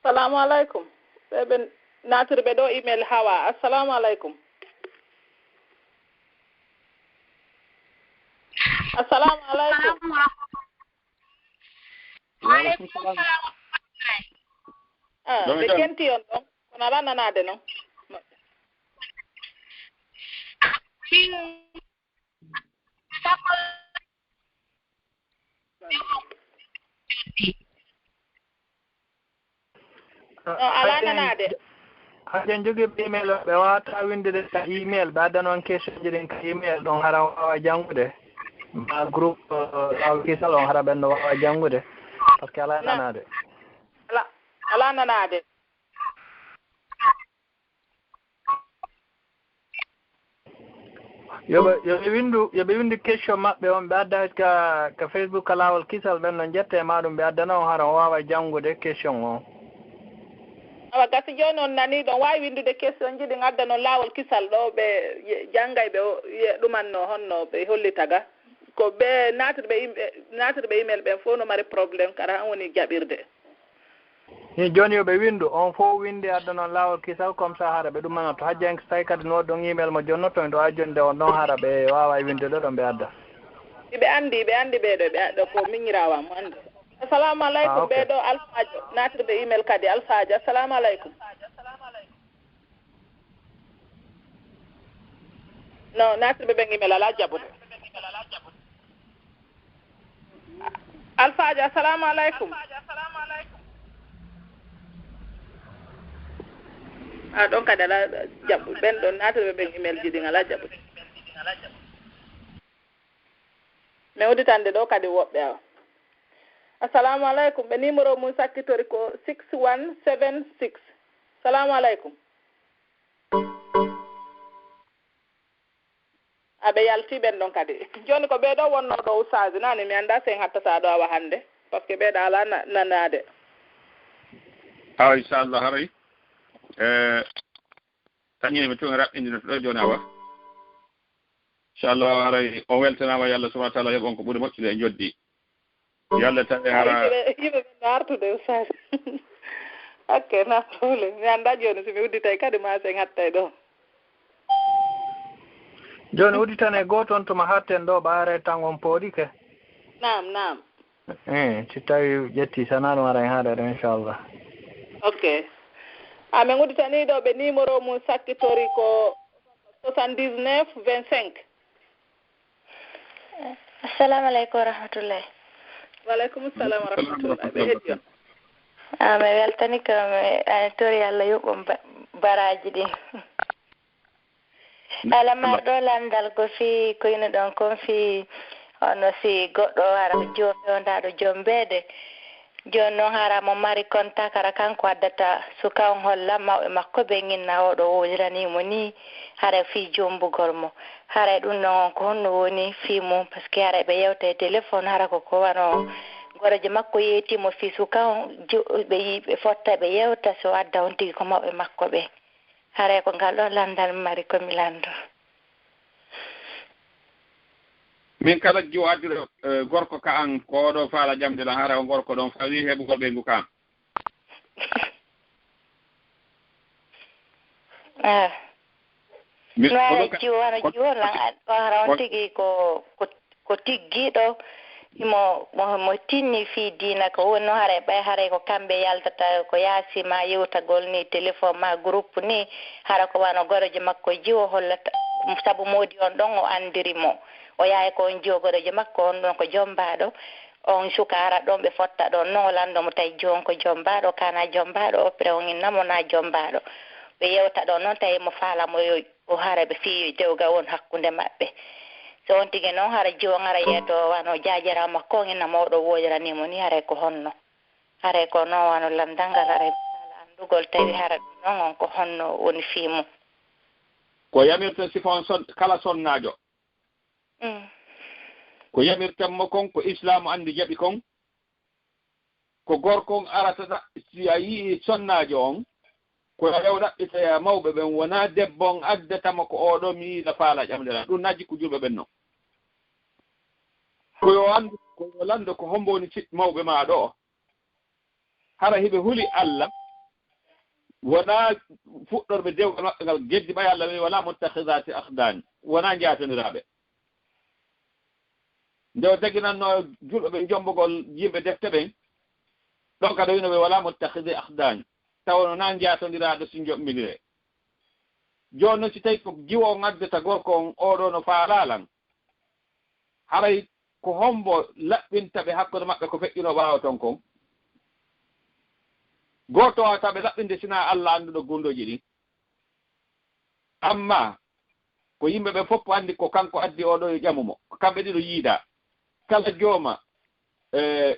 assalamu aleykum ɓeɓe natirɓe ɗo email hawa assalamu aleykum assalamu aleykum ɓe kenti on ɗon kono ala nanade noon ala nanade haƴen jogiiɓe email ɓe wawata windede ka email ɓe adda noon question ji ɗin ka email ɗon hara wawa janngude ma groupe LAAWOLKISAL on hara ɓenno wawa janngude par ce que ala nanade ala nanade yo be windu question mabbe on be adda ka Facebook lawol kisal ben no jette maadum be adda no hara wawa jangude question on awa gasi joni on nani ɗon wawi windude question jiɗi gadda no lawol kisal ɗo ɓe janggay ɓe ɗumanno honno ɓe hollitaga ko ɓe natirɓe email ɓen fof no mari probléme kara han woni jaɓirde ni joni yoɓe windu on fof windi adda noon lawol kisal comme ça hara ɓe ɗumanoto ha jang so tawi kadi no ɗon email mo jonnoto ɗo ha jonde on ɗon hara ɓe wawa windude ɗo ɓe adda ɓe andi ɓeɗo ɓe adda ko miñirawam andi assalamu aleykum ɓeɗo alphajo natirɓe email kadi alphajo assalamu aleykum non natirɓe ɓen email ala jaɓude alphajo assalamu aleykum ɗon kadi ala jaɓu ɓen ɗon natirɓe ɓen email ji ɗin ala jaɓude mais uditande ɗo kadi woɓɓe awa assalamu aleykum ɓe numéro mum sakkitori ko 6176 assalamu aleykum aɓe yalti ɓen ɗon kadi joni ko ɓeɗo wonno ɗo Oustaz nani mi anda sen hattata ɗo awa hande par ce que ɓeɗo ala nanade awa inchallah haray tañini mi tugi raɓɓindino to ɗo joni awa inchallah haray o weltanama yo Allah subahana wa taala heeɓ on ko ɓuuri moƴƴude e joddi yo Allah tawi hara yimɓe ɓe no artude Oustaz ok na probléme mi anda joni somi udditay kadi ma sen hattay ɗo joni udditane goto on tuma hatten ɗo ɓaare tan on pooɗike nam si tawi ƴetti sana ɗum ara en haɗere inchallah ok amin udditani ɗo ɓe numéro mum sakkitori ko 79 25 assalamu aleykum wa rahmatullahi waleykum salam wa rahmatullahi ɓe heddi on mi weltani ko mi tori Allah yoɓɓo baraji ɗin alamarɗo landal ko fi koyno ɗon kon fi ono si goɗɗo hara joomi o ndaɗo jombeede joni noon hara mo mari contact hara kanko addata suka on holla mawɓe makko ɓe ginna oɗo wojiranimo ni hara fi jombugol mo hara ɗum noon ko honno woni fi mum par ce que hara ɓe yewta e téléphone hara koko wano goroje makko yeetimo fi suka on ɓe yi ɓe fotta ɓe yewta so adda on tigi ko mawɓe makko ɓe hara ko ngal ɗon landal mari komi lando min kala jiwo addiro gorko ka an ko ɗo faala jamde lan hara o gorko ɗon fawi heɓugol ɓe ngu kam no jiwo wano jiwo lan hara on tigi ko tiggiɗo mo tinni fi dina ko wonno hara ɓay hara ko kamɓe yaltata ko yaasima yewtagol ni téléphone ma groupe ni hara ko wano goroje makko jiwo hollata sabu moodi on ɗon o andirimo o yahay ko on jogoroje makko on ɗon ko jombaɗo on suka hara ɗon ɓe fotta ɗon non o landomo tawi jon ko jombaɗo kana jombaɗo opre on innamo na jombaɗo ɓe yewta ɗon noon tawi mo faalamo o hara ɓe fi dewga won hakkude maɓɓe so on tigi noon hara jiwon hara yeeto wano jajara makko on innamo oɗo wojiranimo ni haray ko honno haray ko noon wano landalngal haray sala andugol tawi hara ɗum noon on ko honno woni fimu ko yamirta sifon kala sonnajo ko yamirtanmo kon ko islamu andi jaɓi kon ko gorkon aratata si a yii sonnajo on ko rew ɗaɓɓita mawɓe ɓen wona debbo on addatama ko oɗo mi yiiɗa faala ƴamdera ɗum najji ko julɓe ɓen noon koyo andu koyo lando ko hombo woni mawɓe ma ɗo hara hiɓe huli Allah wona fuɗɗorɓe dewgal maɓɓe ngal geddi ɓay Allah wi wala muttakhidati akhdani wona jaatoniraɓe nde o taginanno julɓe ɓe jombugol yimɓe defte ɓen ɗon kada wino ɓe wala muttakhidi akhdani taw na jaatondiraɗo si jommidire joni noon si tawi ko jiwo on addata gorko on oɗo no faalalan haray ko hombo laɓɓinta ɓe hakkude maɓɓe ko feƴƴino ɓaawa ton kon goto wawata ɓe laɓɓinde sina Allah annduɗo gundoji ɗin amma ko yimɓe ɓe fof anndi ko kanko addi oɗo e ƴamumo ko kamɓe ɗiɗo yiida kala jooma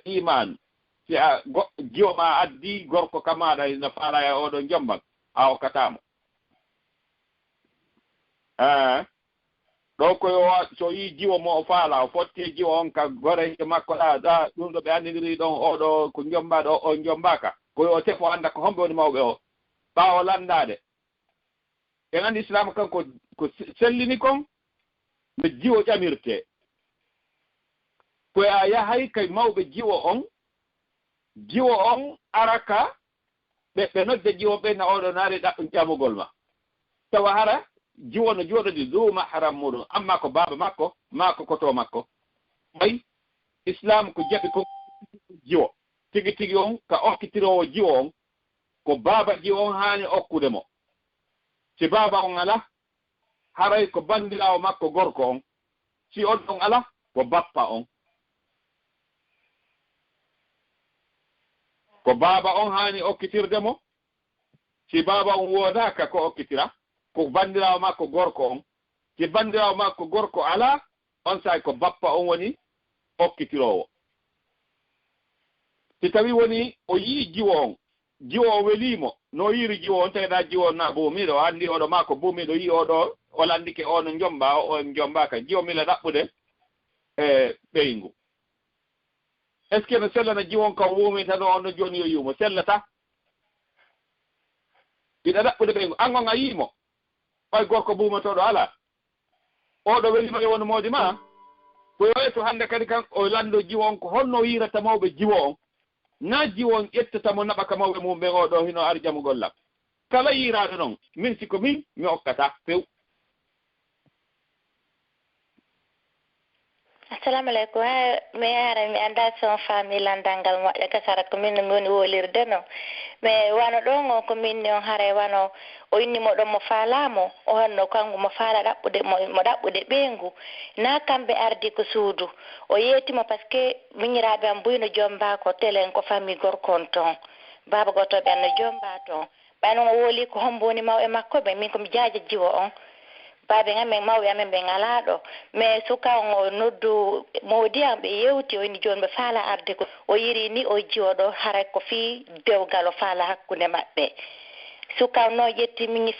iman si a jiwoma addi gorko kamaɗa no faala e oɗo jombal a hokkatamo ɗo koyo so yi jiwo mo o faala o fotti jiwo on ka gore makko da ɗum ɗo ɓe andidiri ɗon oɗo ko jombaɗo o jombaka koyo o tefo anda ko hombe woni mawɓe o ɓaawo landade en andi islam kanko ko sellini kon no jiwo ƴamirte koye a yahay kay mawɓe jiwo on araka ɓe nodde jiwo ɓe na oɗo naari ɗaɓɓum ƴamugol ma tawa hara jiwo no jooɗodi duuma haram muɗum amma ko baaba makko maako koto makko ɓay islam ko jaɓi ko jiwo tigi tigi on ka okkitirowo jiwo on ko baaba jiwo on haani okkude mo si baaba on ala haray ko bandirawo makko gorko on si on ɗon ala ko bappa on ko baaba on haani okkitirde mo si baaba on woodaka ko okkitira ko bandirawo makko gorko on si bandirawo makko gorko ala on sayi ko bappa on woni okkitirowo si tawi woni o yii jiwo o welimo no yiri jiwo on tawiɗa jiwo na buumiɗo o anndi oɗo ma ko buumiɗo yi oɗo o landike ono jomba o jombaka jiwo mila ɗaɓɓude ɓeygu est ce que no sellana jiwon kam wuumi tan ono joni yo yiwmo sellata ina ɗaɓɓude ɓeygu angon a yiimo ɓay gorko buumatoɗo ala oɗo welima e wono moodi ma ko yoyto hannde kadi kan o lando jiwo on ko holno yirata mawɓe jiwo on na jiwo on ƴettatamo naɓaka mawɓe mum ɓe oɗo hino ari jamugollam kala yiraɗo noon min siko min mi okkata few. assalamu aleykum mi ara mi anda son famille landangal moƴƴa kasara ko min mi woni wolirde no mais wano ɗon o ko minni on haara wano o innimo ɗon mo faalamo o honno kanko mo faala ɗaɓɓude mo ɗaɓɓude ɓeygu na kamɓe ardi ko suudu o yeetimo par ce que miñiraɓe am mbuyno jomba ko telen ko famille gorkon toon baba gotoɓe an no jomba toon ɓayno o wooli ko hombo woni mawɓe makko ɓe min komi jaaja jiwo on baaɓe amen mawɓe amen ɓe ngalaɗo mais suka on o noddu mawdi am ɓe yewti o inni joni ɓe faala arde ko o yiri ni o jiwoɗo haray ko fii dewgal o faala hakkunde maɓɓe suka noon ƴetti min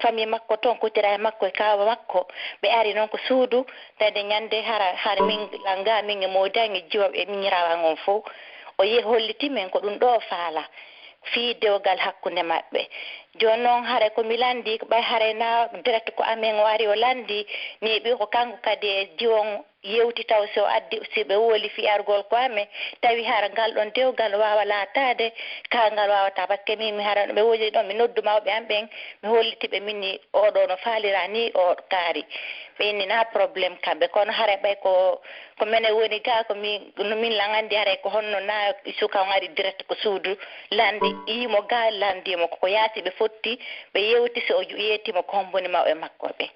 famille makko toon kutira e makko e kawa makko ɓe ari noon ko suudu tawde ñande hara min langa min e mawdi an e jiwa ɓe miñirawan on fof o holliti men ko ɗum ɗo faala fii dewgal hakkunde maɓɓe joni noon haare komi landi ɓay haare na direct ko amen o ari o landi ni ɓi ko kanko kadi e jiwon yewti taw so addi si ɓe wooli fi argol ko amen tawi hara ngal ɗon dewgal wawa laatade kangal wawata par ce que min mi hara ɓe wooli ɗon mi noddu mawɓe an ɓen mi hollitiɓe minni oɗo no faalira ni o kaari ɓe inni na probléme kamɓe kono haare ɓay ko mene woni ga ko no min langandi haare ko honno na suka on ari direct ko suudu landi yimo ga landimo koko yaasi ɓe fotti ɓe yewti so o yeetimo ko homboni mawɓe makko ɓe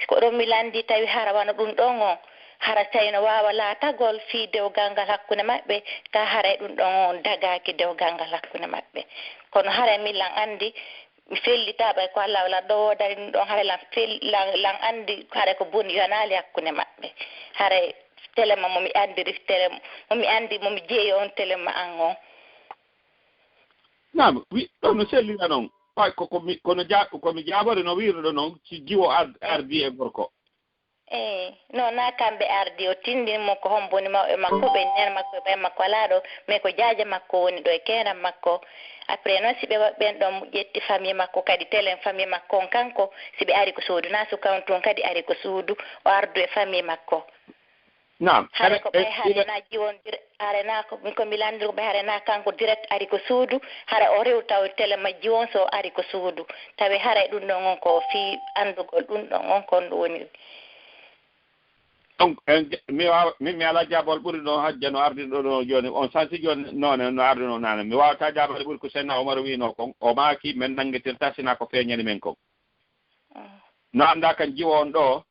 ko ɗon mi landi tawi hara wano ɗum ɗon on hara tawi no wawa laatagol fii dewgal ngal hakkunde maɓɓe ka haara ɗum ɗon on dagaki dewgal ngal hakkunde maɓɓe kono haara min lan andi mi fellitaɓa ko Allah wala ɗo wodari ɗum ɗon haara lan andi haara ko boni yonali hakkunde maɓɓe haara téléma momi andiri télé momi andi momi jeeyi on téléma an on nam wi ɗon no sellina noon ɓay komi jaɓore no wiruɗo noon si jiwo ardi e gorko non na kamɓe ardi o tindinmo ko homboni mawɓe makko ɓe nen makko ɓe makko ala ɗo mais ko jaaja makko woni ɗo e kenan makko après noon si ɓe ɓen ɗon ƴetti famille makko kadi telen famille makko on kanko si ɓe ari ko suudu na suka on toon kadi ari ko suudu o ardu e famille makko nam haare ko ɓe harena jiwon harena komi landir ɓe harena kanko direct ari ko suudu hara o rewta o télé majji won so ari ko suudu tawi haara ɗum ɗon on ko fi andugol ɗum ɗon on kon ɗum woni donc mi ala jaabol ɓuri ɗo hajja no ardi ɗo ɗo joni on sansi joni noone no ardi no nane mi wawata jaabade ɓuri ko senna Omar wino kon o maaki men nanguetirta sina ko feeñani men kon no anda kan jiwo on ɗo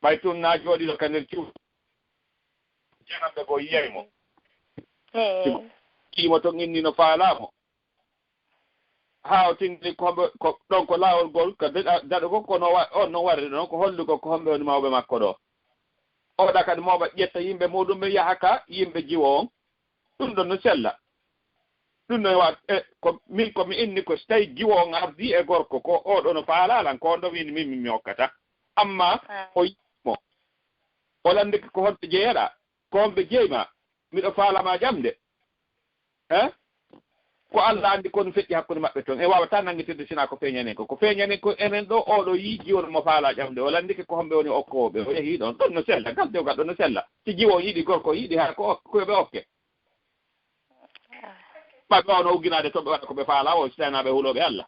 ɓay tun na jooɗiɗo ka nder cuuɗi janamɓe ko yiyaymo kiimo to inni no faalamo ha o tingli ko ɗon ko laawol ngol ko daɗo fof kono on no warde ɗon ko hollugo ko homɓe woni mawɓe makko ɗo oɗa kadi mawɓe ƴetta yimɓe muɗum ɓe yaha ka yimɓe jiwo on ɗum ɗon no sella ɗum no wat ko mi inni ko so tawi giwo ardi e gorko ko oɗo no faalalan ko ɗo wini min mi hokkata amma o yimo o lande ko honɓe jeeyaɗa ko honɓe jeeyma miɗo faalama jamde ko Allah andi kono feƴƴi hakkude maɓɓe toon e wawata nangitirde sina ko feeñanen ko feeñanen ko enen ɗo oɗo yii jiwono mo faala ƴamde o landike ko homɓe woni okkoɓe o yeehi ɗon ɗon no sella gal dewgal ɗon no sella si jiwo yiiɗi gorko yiiɗi ha koɓe okke maɓe wawno ugginade toon ɓe waɗa koɓe faala o sitanaɓe huuloɓe Allah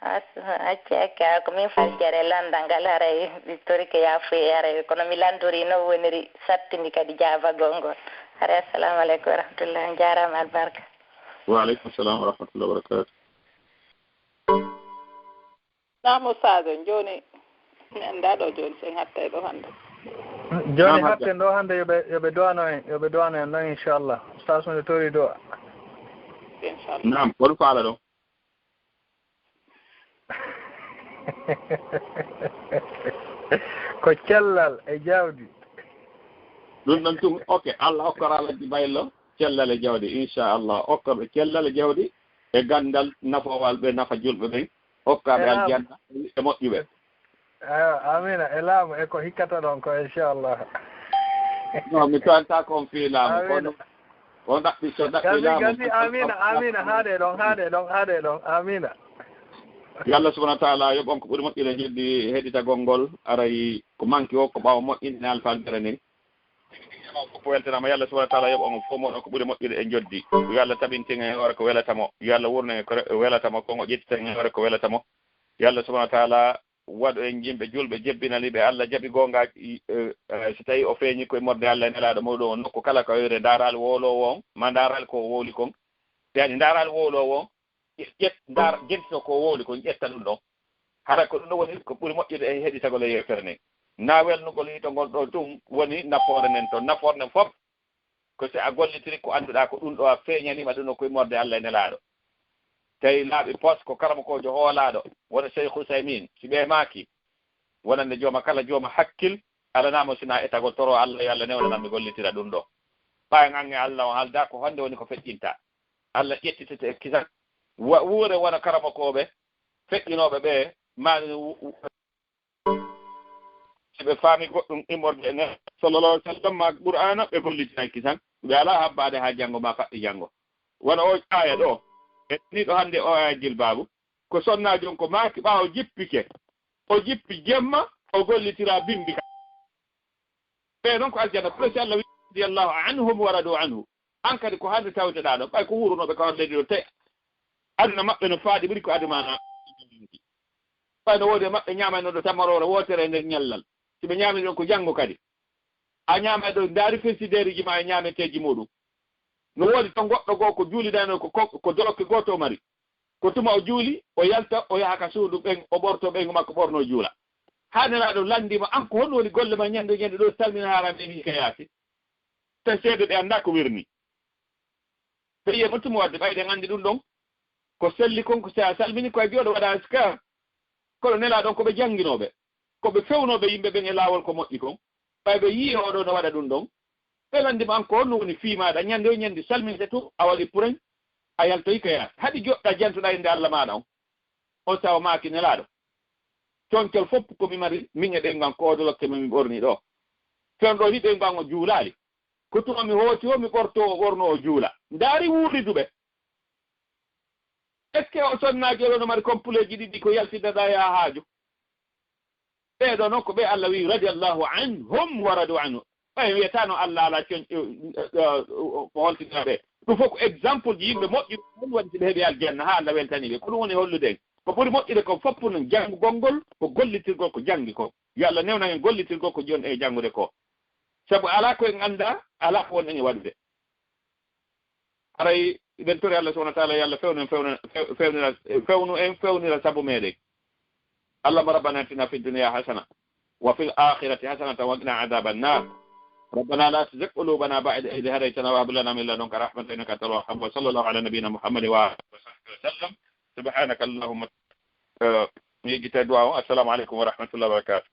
acca ko min faljare landal ngal haray historique yafuye haray kono mi landori no woniri sattindi kadi jaabagol ngol haray assalamu aleykum wa rahmatullah jarama albarka wa aleykum salam wa rahmatullah wa barakatu namo sadio joni mi anda ɗo joni sen hattay ɗo hannde joni hatten ɗo hannde yoɓe duwano en ɗon inchallah Oustaz Ousmane tori do inchallah nam won faala ɗo ko cellal e jawdi ɗum ɗon tum ok Allah hokkora laddi baylo cellal e jawdi inchallah hokkaɓe cellal e jawdi e gandal nafowal ɓe nafa julɓe ɓen hokkaɓe aljanna e moƴƴuɓe amina e laamu e ko hikkata ɗon ko inchallah non mi tawanta kon fii laamu kono on ɗaɓɓi so ɗaɓɓi laamu gasi amina haade ɗon amina yallah subahana wa taala yoɓon ko ɓuri moƴƴire heddi heɗitagol ngol aray ko manque o ko ɓaawa moƴƴinde alfaldere nin ko weltanama yallah subahana wa taala yoɓon fof moɗon ko ɓuri moƴƴude e joddi yo Allah tabintin e hoore ko welatamo yo Allah wurno e ko welatamo kongo ƴettiten e hoore ko welatamo yallah subahana wa taala waɗo en yimɓe julɓe jebbinaliɓe Allah jaɓi gongaji so tawi o feeñi koye morde Allah e nelaɗo muɗum o nokku kala ko wiyre daral wolowo on ma daral ko wowli kon yani daral wolowo on jettito ko wowli kon ƴetta ɗum ɗon hara ko ɗum ɗo woni ko ɓuri moƴƴude e heɗitagol e yewtere nden na welnugol yitogol ɗo ɗum woni nafoore nen toon nafoore nen fof ko si a gollitiri ko annduɗa ko ɗum ɗo a feeñanima ɗum ɗo koye morde Allah e nelaɗo tawi laaɓi poste ko karama kojo hoolaɗo wona Cheikh Ousmane si ɓe maaki wonande jooma kala jooma hakkil alanamo sina etagol toro Allah yo Allah newnanan mi gollitira ɗum ɗo ɓayen ange Allah o haalda ko honde woni ko feƴƴinta Allah ƴettitete e kisan wuure wona karama koɓe feƴƴinoɓe ɓe ma siɓe faami goɗɗum immorde e sallallah alih w sallam ma qur'ana ɓe gollitinaki kisan ɓe ala habbade ha janngo ma faɗɗi janngo wona o aya ɗo e ni ɗo hannde o aya jilbabu ko sonnaji on ko maaki ɓaawo jippike o jippi jemma o gollitira bimbi ka ɓe noon ko aljanna presi Allah wi radiyallahu anhum wa radu anhu an kadi ko hande tawteɗa ɗo ɓay ko wurunoɓe kawon leydi ɗo tawi aduna maɓɓe no faaɗi ɓuri ko adumana ɓay no woodi e maɓɓe ñamayno ɗo tamarore wotere e nder ñallal si ɓe ñaami ɗon ko janngo kadi a ñaama ɗo ndaari fesideeriji ma e ñaameteji muɗum no woodi to goɗɗo goo ko juulidano ko dolokke gooto o mari ko tuma o juuli o yalta o yaha ka suudu ɓen o ɓorto ɓengo makko ɓorno juula haaneraɗo landima an ko honno woni golle ma ñande ɗo salmina haarande ni ka yaasi te seede ɗe annda ko wirni ɓe yiye mo tuma wadde ɓayɗen anndi ɗum ɗon ko selli kon ko so a salmini koye jooɗo waɗa ska kono nela ɗon koɓe jannginoɓe koɓe fewnoɓe yimɓe ɓen e laawol ko moƴƴi kon ɓay ɓe yii oɗo no waɗa ɗum ɗon ɓe landima an ko honno woni fiimaɗa ñande o ñande salminte to a waɗi puren a yaltoyi ka yaasi haɗi joɗɗa jantuɗa inde Allah maɗa on sawa maaki nelaɗo toncol fof komi mari min e ɗengan ko odolokke mi ɓorni ɗo fen ɗo hiɗe ngan o juulaali ko tuma mi hooti o mi ɓorto o ɓorno o juula ndaari wuurriduɓe est ce que o sonnaji oɗo no mari compleji ɗiɗi ko yaltidaɗa ya haaju ɓeeɗo noon ko ɓe Allah wi radiallahu anhum wa radu anhu ɓay wiyatano Allah ala ko holtinaɓe ɗum fof ko exemple ji yimɓe moƴƴi ɗum waɗi siɓe heeɓi aljanna ha Allah weltani ɓe ko ɗum woni hollude ko ɓuri moƴƴude ko foppu no janngugol ngol ko gollitirgol ko janngi ko yo Allah newna en gollitirgol ko joni e janngude ko sabu ala koye annda ala ko wonɗen e waɗude aray ɓen tori Allah subahana wa taala yo Allah fewnu en fewnira sabu meɗen اللهم ربنا اتنا في الدنيا حسنة وفي الآخرة حسنة وقنا عذاب النار ربنا لا تزغ قلوبنا بعد إذ هديتنا وهب لنا من لدنك رحمة إنك أنت الوهاب وصلى الله على نبينا محمد وآله وصحبه وسلم سبحانك اللهم يجي الدعاء السلام عليكم ورحمة الله وبركاته